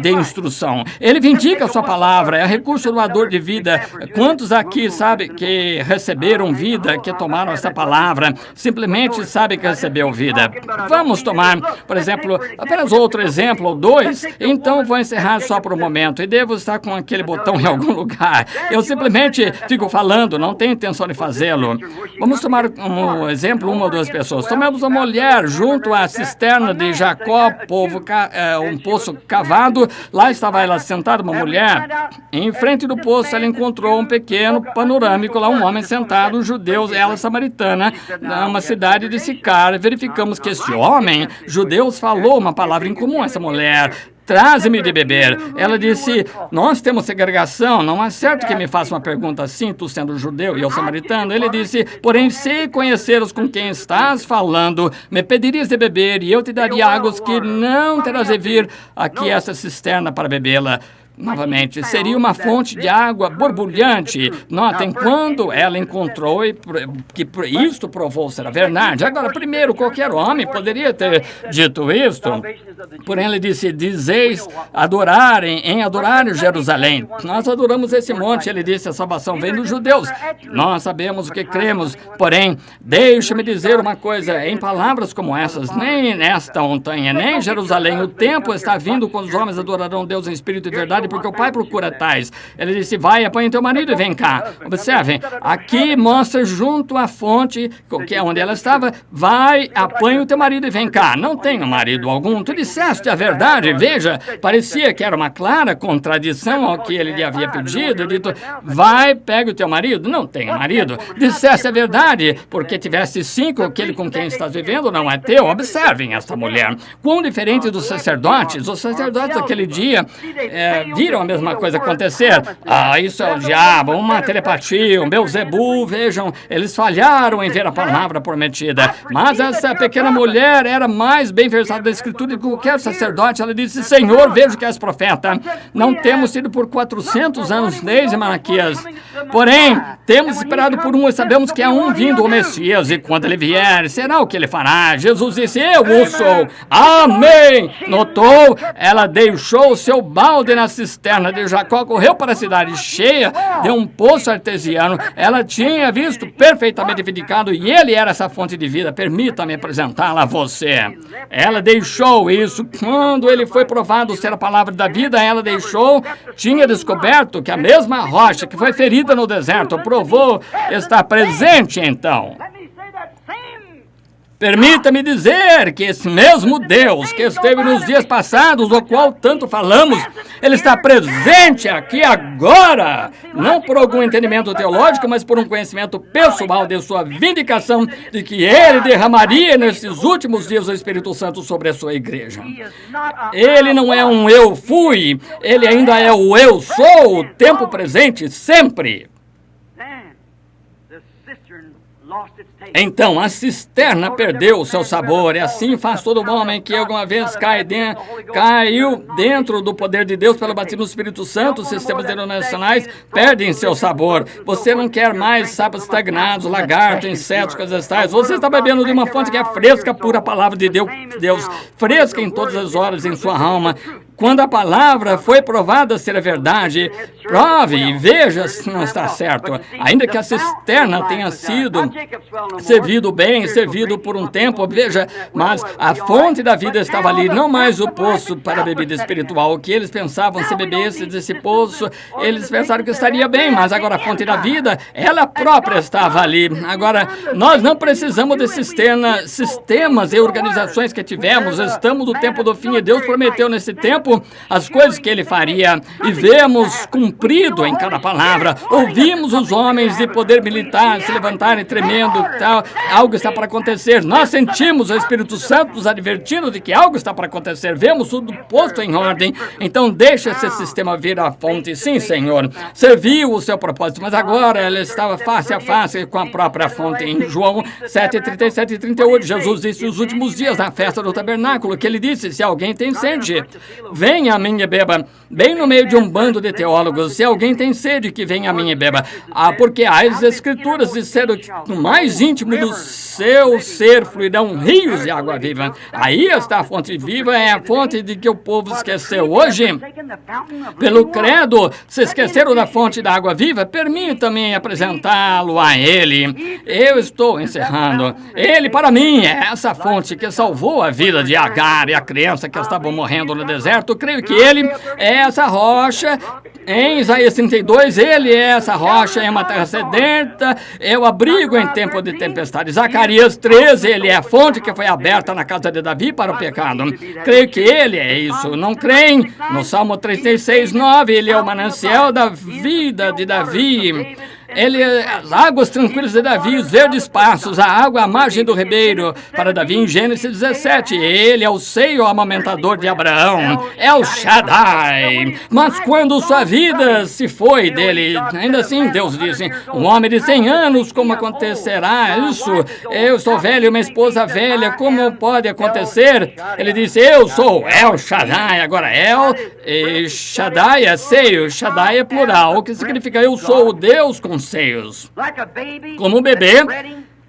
de instrução. Ele vindica a sua palavra, é recurso doador de vida. Quantos aqui sabem que receberam vida, que tomaram essa palavra, simplesmente sabem que recebeu vida? Vamos tomar, por exemplo, apenas outro exemplo ou dois, então vou encerrar só por um momento e devo estar com aquele botão em algum lugar. Eu simplesmente fico falando, não tenho intenção de fazê-lo. Vamos tomar um exemplo, uma ou duas pessoas. Tomamos uma mulher junto à cisterna de Jacó, um poço cavado. Lá estava ela sentada, uma mulher. Em frente do poço, ela encontrou um pequeno panorâmico, lá um homem sentado, um judeu, ela samaritana, numa cidade de Sicar. Verificamos que esse homem judeus falou uma palavra em comum a essa mulher: traze-me de beber. Ela disse: nós temos segregação, não é certo que me faça uma pergunta assim, tu sendo judeu e eu samaritano. Ele disse: porém, se conheceres com quem estás falando, me pedirias de beber e eu te daria águas que não terás de vir aqui essa cisterna para bebê-la. Novamente, seria uma fonte de água borbulhante. Notem, quando ela encontrou que isto provou ser a verdade. Agora, primeiro, qualquer homem poderia ter dito isto. Porém, ele disse: dizeis adorarem Jerusalém. Nós adoramos esse monte. Ele disse: a salvação vem dos judeus. Nós sabemos o que cremos. Porém, deixe-me dizer uma coisa. Em palavras como essas, nem nesta montanha, nem em Jerusalém, o tempo está vindo quando os homens adorarão Deus em espírito e verdade, porque o Pai procura tais. Ele disse: vai, apanha teu marido e vem cá. Observem, aqui mostra junto à fonte, que é onde ela estava: vai, apanha o teu marido e vem cá. Não tenho marido algum. Tu disseste a verdade. Veja, parecia que era uma clara contradição ao que ele lhe havia pedido. Dito: vai, pega o teu marido. Não tenho marido. Disseste a verdade, porque tiveste 5, aquele com quem estás vivendo não é teu. Observem esta mulher. Quão diferente dos sacerdotes. Os sacerdotes daquele dia viram a mesma coisa acontecer. Isso é o diabo, uma telepatia, um Beelzebul. Vejam, eles falharam em ver a palavra prometida. Mas essa pequena mulher era mais bem versada da Escritura do que qualquer sacerdote. Ela disse: Senhor, vejo que és profeta. Não temos sido por 400 anos desde Malaquias. Porém, temos esperado por um e sabemos que há um vindo, o Messias. E quando ele vier, será o que ele fará. Jesus disse: eu o sou. Amém. Notou? Ela deixou o seu balde na cisterna de Jacó, correu para a cidade cheia de um poço artesiano. Ela tinha visto perfeitamente vindicado e ele era essa fonte de vida. Permita-me apresentá-la a você. Ela deixou isso. Quando ele foi provado ser a palavra da vida, ela deixou. Tinha descoberto que a mesma rocha que foi ferida no deserto provou estar presente então. Permita-me dizer que esse mesmo Deus que esteve nos dias passados, do qual tanto falamos, ele está presente aqui agora, não por algum entendimento teológico, mas por um conhecimento pessoal de sua vindicação de que ele derramaria nesses últimos dias o Espírito Santo sobre a sua igreja. Ele não é um eu fui, ele ainda é o eu sou, o tempo presente, sempre. Então a cisterna perdeu o seu sabor, e assim faz todo homem que alguma vez caiu dentro do poder de Deus pelo batismo do Espírito Santo. Os sistemas denominacionais perdem seu sabor. Você não quer mais sapos estagnados, lagartos, insetos, coisas tais. Você está bebendo de uma fonte que é fresca, pura palavra de Deus, fresca em todas as horas em sua alma. Quando a palavra foi provada ser a verdade, prove e veja se não está certo. Ainda que a cisterna tenha sido servido bem, servido por um tempo, veja, mas a fonte da vida estava ali, não mais o poço para a bebida espiritual. O que eles pensavam se bebesse desse poço, eles pensaram que estaria bem, mas agora a fonte da vida, ela própria estava ali. Agora, nós não precisamos de sistemas e organizações que tivemos, estamos no tempo do fim e Deus prometeu nesse tempo as coisas que ele faria, e vemos cumprido em cada palavra. Ouvimos os homens de poder militar se levantarem tremendo, tal, algo está para acontecer. Nós sentimos o Espírito Santo nos advertindo de que algo está para acontecer. Vemos tudo posto em ordem. Então deixa esse sistema vir à fonte. Sim, Senhor, serviu o seu propósito, mas agora ele estava face a face com a própria fonte. Em João 7:37 e 38, Jesus disse nos últimos dias da festa do tabernáculo, que ele disse: se alguém tem sede, venha a mim e beba. Bem no meio de um bando de teólogos, se alguém tem sede, que venha a mim e beba. Porque as escrituras disseram que no mais íntimo do seu ser fluirão rios de água viva. Aí está a fonte viva, é a fonte de que o povo esqueceu. Hoje, pelo credo, se esqueceram da fonte da água viva. Permita-me apresentá-lo a ele. Eu estou encerrando. Ele, para mim, é essa fonte que salvou a vida de Agar e a criança que estavam morrendo no deserto. Eu creio que ele é essa rocha. Em Isaías 32, ele é essa rocha em uma terra sedenta, é o abrigo em tempo de tempestade. Zacarias 13, ele é a fonte que foi aberta na casa de Davi para o pecado. Creio que ele é isso. Não creem? No Salmo 36, 9, ele é o manancial da vida de Davi. Ele é as águas tranquilas de Davi, os verdes passos, a água à margem do ribeiro. Para Davi, em Gênesis 17, ele é o seio amamentador de Abraão, é o Shaddai. Mas quando sua vida se foi dele, ainda assim Deus disse: um homem de 100 anos, como acontecerá isso? Eu sou velho, minha esposa velha, como pode acontecer? Ele disse: eu sou El Shaddai. Agora El e Shaddai é seio, Shaddai é plural, o que significa eu sou o Deus com seios. Como um bebê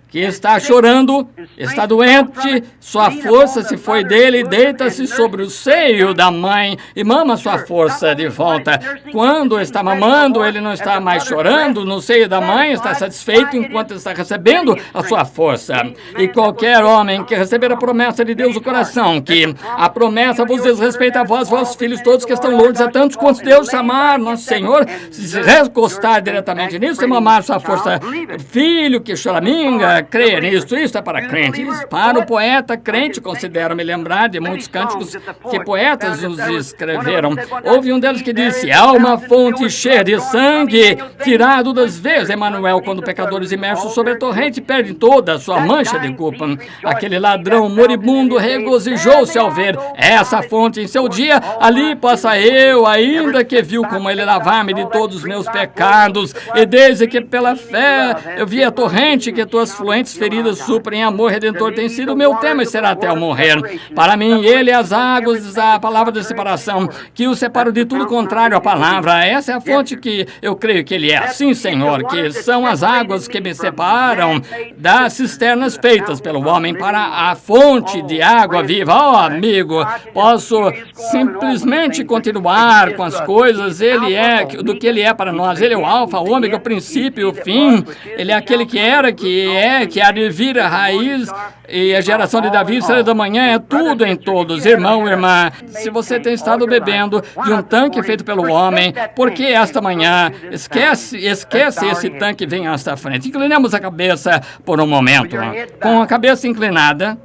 que está chorando, está doente, sua força se foi dele, deita-se sobre o seio da mãe e mama sua força de volta. Quando está mamando, ele não está mais chorando no seio da mãe, está satisfeito enquanto está recebendo a sua força. E qualquer homem que receber a promessa de Deus no coração, que a promessa vos diz respeito a vós, vossos filhos todos que estão longe, a tantos quantos Deus chamar, nosso Senhor, se recostar diretamente nisso e mamar sua força. Filho que choraminga, creia nisso, isso é para crentes. Para o poeta crente, considero me lembrar de muitos cânticos que poetas nos escreveram. Houve um deles que disse: há uma fonte cheia de sangue, tirado das veias, Emanuel, quando pecadores imersos sobre a torrente perdem toda a sua mancha de culpa. Aquele ladrão moribundo regozijou-se ao ver essa fonte em seu dia. Ali passa eu, ainda que viu como ele lavar-me de todos os meus pecados, e desde que pela fé eu vi a torrente que tuas fluentes feridas suprem, amor redentor tem sido o meu tema e será até eu morrer. Para mim, ele é as águas, a palavra de separação, que o separa de tudo contrário à palavra. Essa é a fonte que eu creio que ele é. Sim, Senhor, que são as águas que me separam das cisternas feitas pelo homem para a fonte de água viva. Oh, amigo, posso simplesmente continuar com as coisas. Ele é do que ele é para nós. Ele é o alfa, o ômega, o princípio e o fim. Ele é aquele que era, que há de vir a raiz, e a geração de Davi, estrela da manhã, é tudo em todos. Irmão, irmã, se você tem estado bebendo de um tanque feito pelo homem, por que esta manhã esquece esse tanque e vem esta frente? Inclinemos a cabeça por um momento. Com a cabeça inclinada,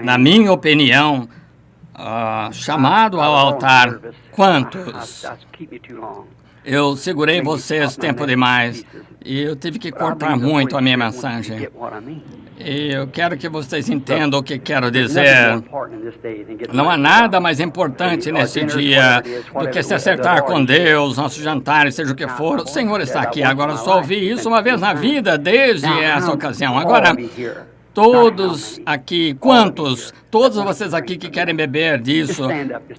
na minha opinião, chamado ao altar, quantos? Eu segurei vocês tempo demais e eu tive que cortar muito a minha mensagem. E eu quero que vocês entendam o que quero dizer. Não há nada mais importante nesse dia do que se acertar com Deus, nossos jantares, seja o que for. O Senhor está aqui. Agora, eu só ouvi isso uma vez na vida, desde essa ocasião. Agora, todos aqui, quantos? Todos vocês aqui que querem beber disso,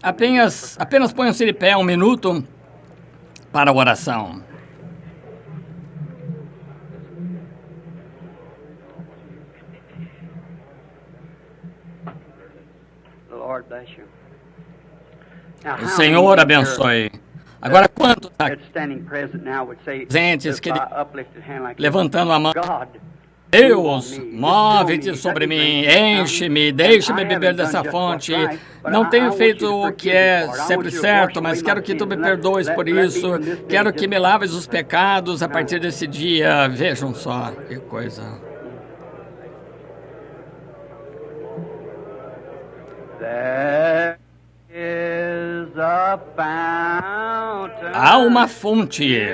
apenas ponham-se de pé um minuto para a oração. O Senhor abençoe. Agora, quantos presentes que levantando a mão? Deus, move-te sobre mim, enche-me, deixa-me beber dessa fonte. Não tenho feito o que é sempre certo, mas quero que tu me perdoes por isso. Quero que me laves os pecados a partir desse dia. Vejam só que coisa. Há uma fonte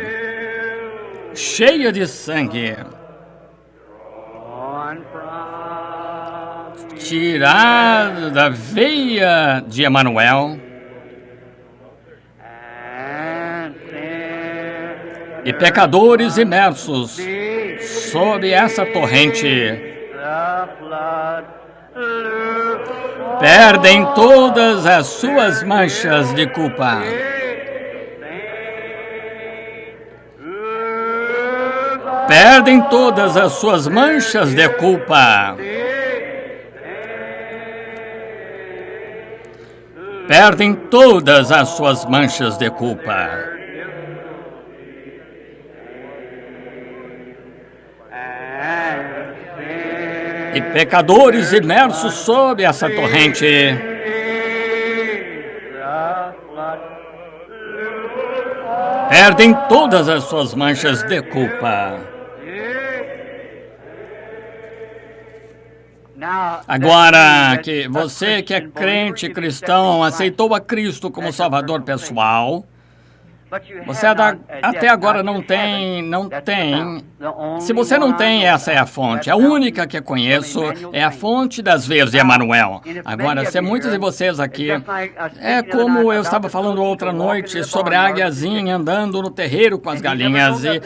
cheia de sangue, tirada da veia de Emanuel, e pecadores imersos sob essa torrente perdem todas as suas manchas de culpa. Perdem todas as suas manchas de culpa. Perdem todas as suas manchas de culpa. E pecadores imersos sob essa torrente perdem todas as suas manchas de culpa. Agora que você que é crente cristão aceitou a Cristo como Salvador pessoal, você até agora não tem. Se você não tem, essa é a fonte. A única que eu conheço é a fonte das veias de Emanuel. Agora, se muitos de vocês aqui, é como eu estava falando outra noite sobre a águiazinha andando no terreiro com as galinhas. E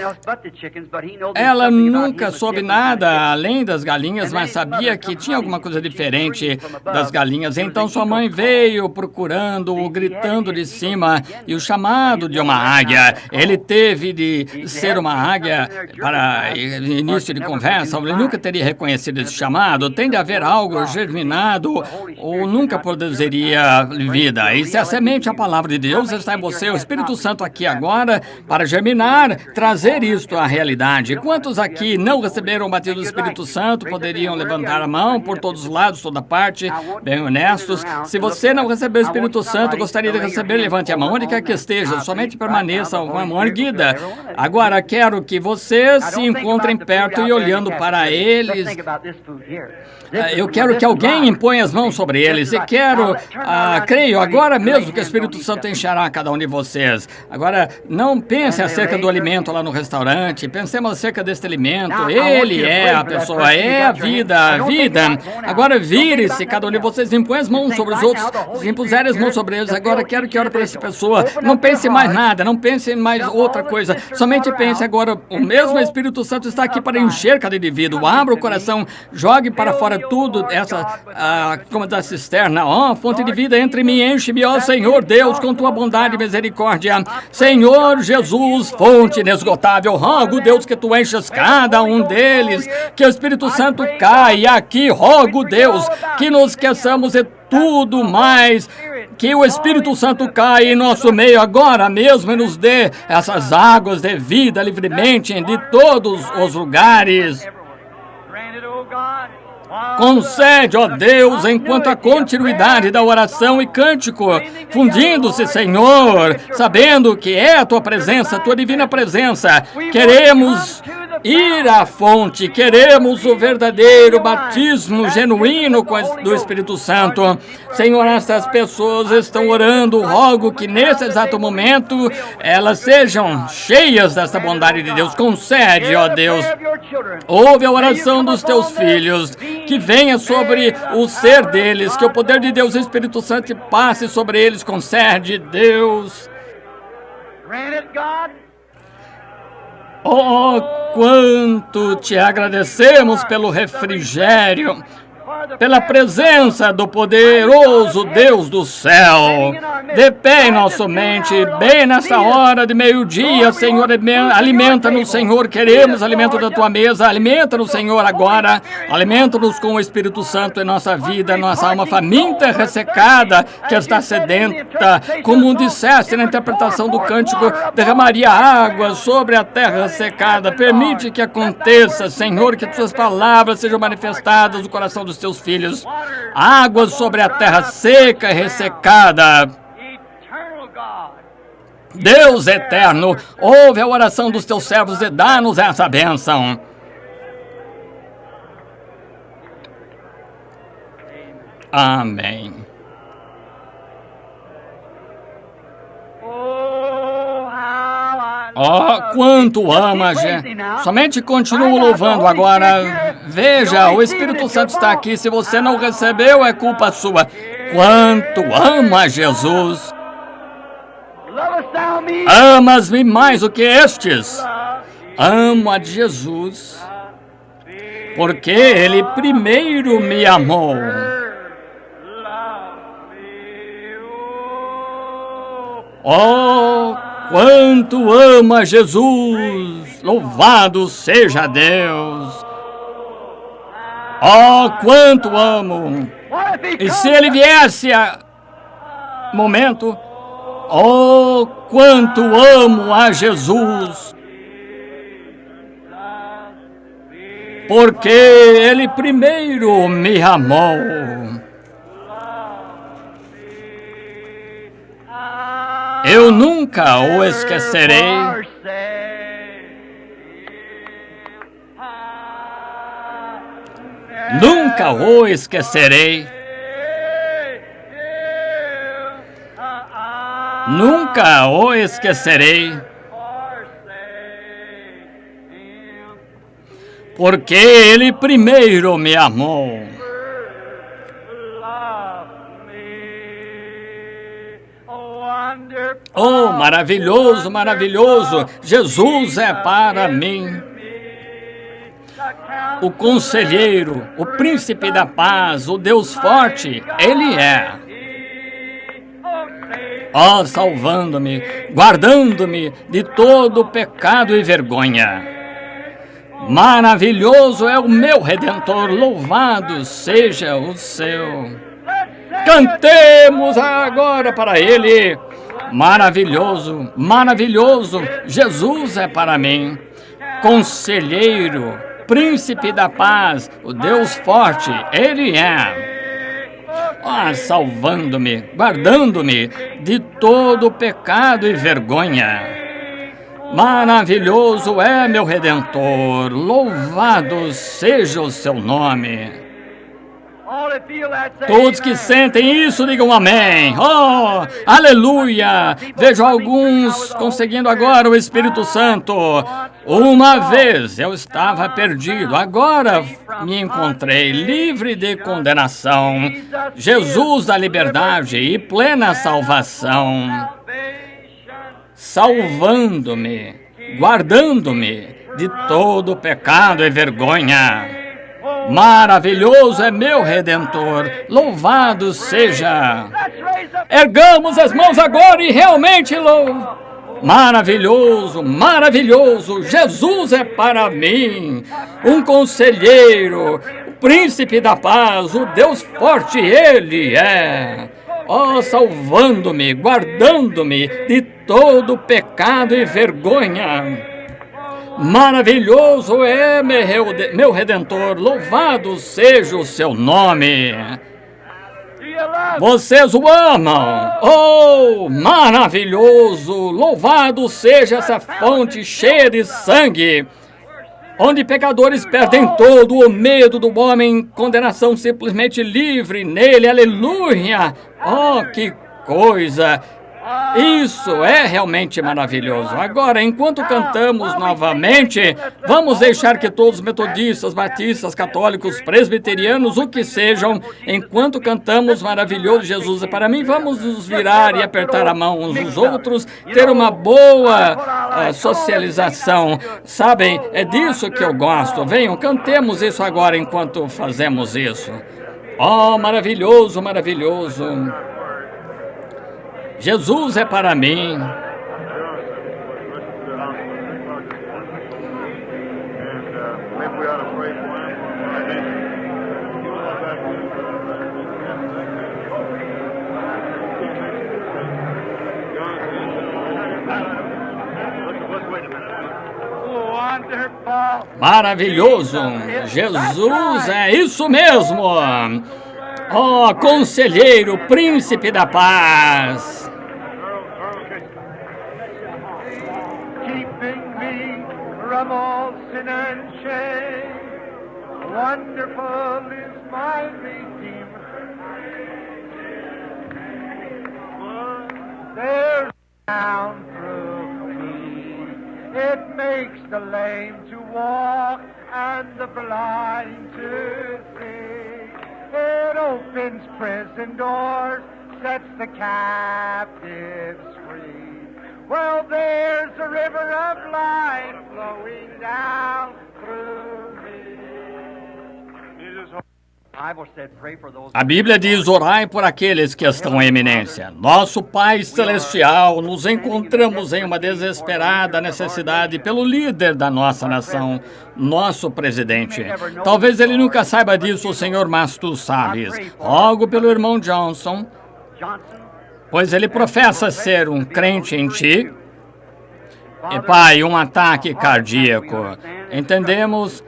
ela nunca soube nada além das galinhas, mas sabia que tinha alguma coisa diferente das galinhas. Então sua mãe veio procurando, gritando de cima, e o chamado de uma águia. Ele teve de ser uma águia para início de conversa. Ele nunca teria reconhecido esse chamado. Tem de haver algo germinado ou nunca produziria vida. E se a semente, a palavra de Deus, está em você, o Espírito Santo aqui agora, para germinar, trazer isto à realidade. Quantos aqui não receberam o batismo do Espírito Santo poderiam levantar a mão por todos os lados, toda parte, bem honestos. Se você não recebeu o Espírito Santo, gostaria de receber, levante a mão onde quer que esteja, somente permaneça com a mão erguida. Agora, quero que vocês se encontrem perto e olhando para eles. Eu quero que alguém imponha as mãos sobre eles e creio agora mesmo que o Espírito Santo encherá cada um de vocês. Agora, não pense acerca do alimento lá no restaurante, pensemos acerca deste alimento. Ele é a pessoa, é a vida, a vida. Agora, vire-se, cada um de vocês impõe as mãos sobre os outros, se impuserem as mãos sobre eles. Agora, quero que ore para essa pessoa. Não pense em mais nada, não pense em mais outra coisa. Somente pense agora, o mesmo Espírito Santo está aqui para encher cada indivíduo. Abra o coração, jogue para fora tudo, como da cisterna. Ó, fonte de vida, entre mim, enche-me, ó Senhor Deus, com tua bondade e misericórdia. Senhor Jesus, fonte inesgotável, rogo, Deus, que tu enchas cada um deles, que o Espírito Santo caia aqui, rogo, Deus, que nos esqueçamos de tudo mais, que o Espírito Santo caia em nosso meio agora mesmo e nos dê essas águas de vida livremente de todos os lugares. Concede, ó Deus, enquanto a continuidade da oração e cântico, fundindo-se, Senhor, sabendo que é a tua presença, a tua divina presença, queremos ir à fonte. Queremos o verdadeiro batismo genuíno do Espírito Santo. Senhor, essas pessoas estão orando. Rogo que nesse exato momento elas sejam cheias dessa bondade de Deus. Concede, ó Deus, ouve a oração dos teus filhos, que venha sobre o ser deles, que o poder de Deus e o Espírito Santo passe sobre eles. Concede, Deus. Oh, quanto te agradecemos pelo refrigério, pela presença do poderoso Deus do céu. De pé em nossa mente, bem nessa hora de meio-dia, Senhor, alimenta-nos, Senhor, queremos alimento da tua mesa, alimenta-nos, Senhor, agora, alimenta-nos com o Espírito Santo em nossa vida, nossa alma faminta, ressecada, que está sedenta, como disseste na interpretação do cântico, derramaria água sobre a terra ressecada. Permite que aconteça, Senhor, que tuas palavras sejam manifestadas no coração dos teus filhos, águas sobre a terra seca e ressecada. Deus eterno, ouve a oração dos teus servos e dá-nos essa bênção. Amém. Oh, quanto ama, somente continuo louvando agora. Veja, o Espírito Santo está aqui. Se você não recebeu, é culpa sua. Quanto ama Jesus. Amas-me mais do que estes. Amo a Jesus, porque Ele primeiro me amou. Oh, quanto ama Jesus! Louvado seja Deus! Oh, quanto amo! E se Ele viesse a momento, oh, quanto amo a Jesus! Porque Ele primeiro me amou. Eu nunca o esquecerei. Nunca o esquecerei. Nunca o esquecerei. Porque Ele primeiro me amou. Oh, maravilhoso, maravilhoso, Jesus é para mim. O conselheiro, o príncipe da paz, o Deus forte, Ele é. Oh, salvando-me, guardando-me de todo pecado e vergonha. Maravilhoso é o meu Redentor, louvado seja o seu. Cantemos agora para Ele. Maravilhoso, maravilhoso, Jesus é para mim. Conselheiro, príncipe da paz, o Deus forte, Ele é. Ah, salvando-me, guardando-me de todo pecado e vergonha. Maravilhoso é meu Redentor, louvado seja o seu nome. Todos que sentem isso, digam amém. Oh, aleluia. Vejo alguns conseguindo agora o Espírito Santo. Uma vez eu estava perdido, agora me encontrei livre de condenação. Jesus da liberdade e plena salvação. Salvando-me, guardando-me de todo pecado e vergonha. Maravilhoso é meu Redentor, louvado seja. Ergamos as mãos agora e realmente maravilhoso, maravilhoso, Jesus é para mim. Um conselheiro, o príncipe da paz, o Deus forte, Ele é. Oh, salvando-me, guardando-me de todo pecado e vergonha. Maravilhoso é meu Redentor, louvado seja o seu nome. Vocês o amam. Oh, maravilhoso, louvado seja essa fonte cheia de sangue. onde pecadores perdem todo o medo do homem, condenação simplesmente livre nele, aleluia! Oh, que coisa! Isso é realmente maravilhoso. Agora, enquanto cantamos novamente, vamos deixar que todos os metodistas, batistas, católicos, presbiterianos, o que sejam, enquanto cantamos maravilhoso Jesus é para mim, vamos nos virar e apertar a mão uns dos outros, ter uma boa socialização. Sabem, é disso que eu gosto. Venham, cantemos isso agora enquanto fazemos isso. Oh, maravilhoso, maravilhoso. Jesus é para mim. Maravilhoso. Jesus é isso mesmo. Oh, conselheiro, príncipe da paz. From all sin and shame, wonderful is my Redeemer. There's down through me, it makes the lame to walk and the blind to see. It opens prison doors, sets the captives free. Well, there's a river of life flowing down through me. A Bíblia diz, orai por aqueles que estão em eminência. Nosso Pai Celestial, nos encontramos em uma desesperada necessidade pelo líder da nossa nação, nosso presidente. Talvez ele nunca saiba disso, Senhor, mas tu sabes. Rogo pelo irmão Johnson, pois ele professa ser um crente em ti. E, Pai, um ataque cardíaco. Entendemos?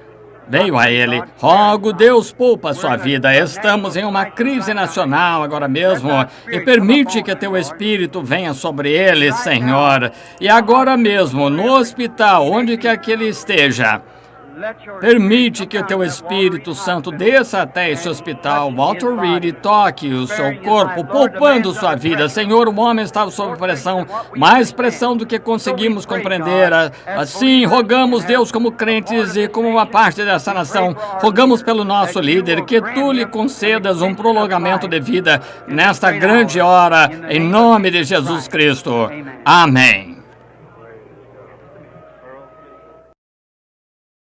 Veio a ele. Rogo, Deus, poupa a sua vida. Estamos em uma crise nacional agora mesmo. E permite que teu Espírito venha sobre ele, Senhor. E agora mesmo, no hospital, onde quer que ele esteja, permite que o teu Espírito Santo desça até esse hospital, Walter Reed, e toque o seu corpo, poupando sua vida. Senhor, o homem estava sob pressão, mais pressão do que conseguimos compreender. Assim, rogamos, Deus, como crentes e como uma parte dessa nação, rogamos pelo nosso líder, que tu lhe concedas um prolongamento de vida nesta grande hora, em nome de Jesus Cristo. Amém.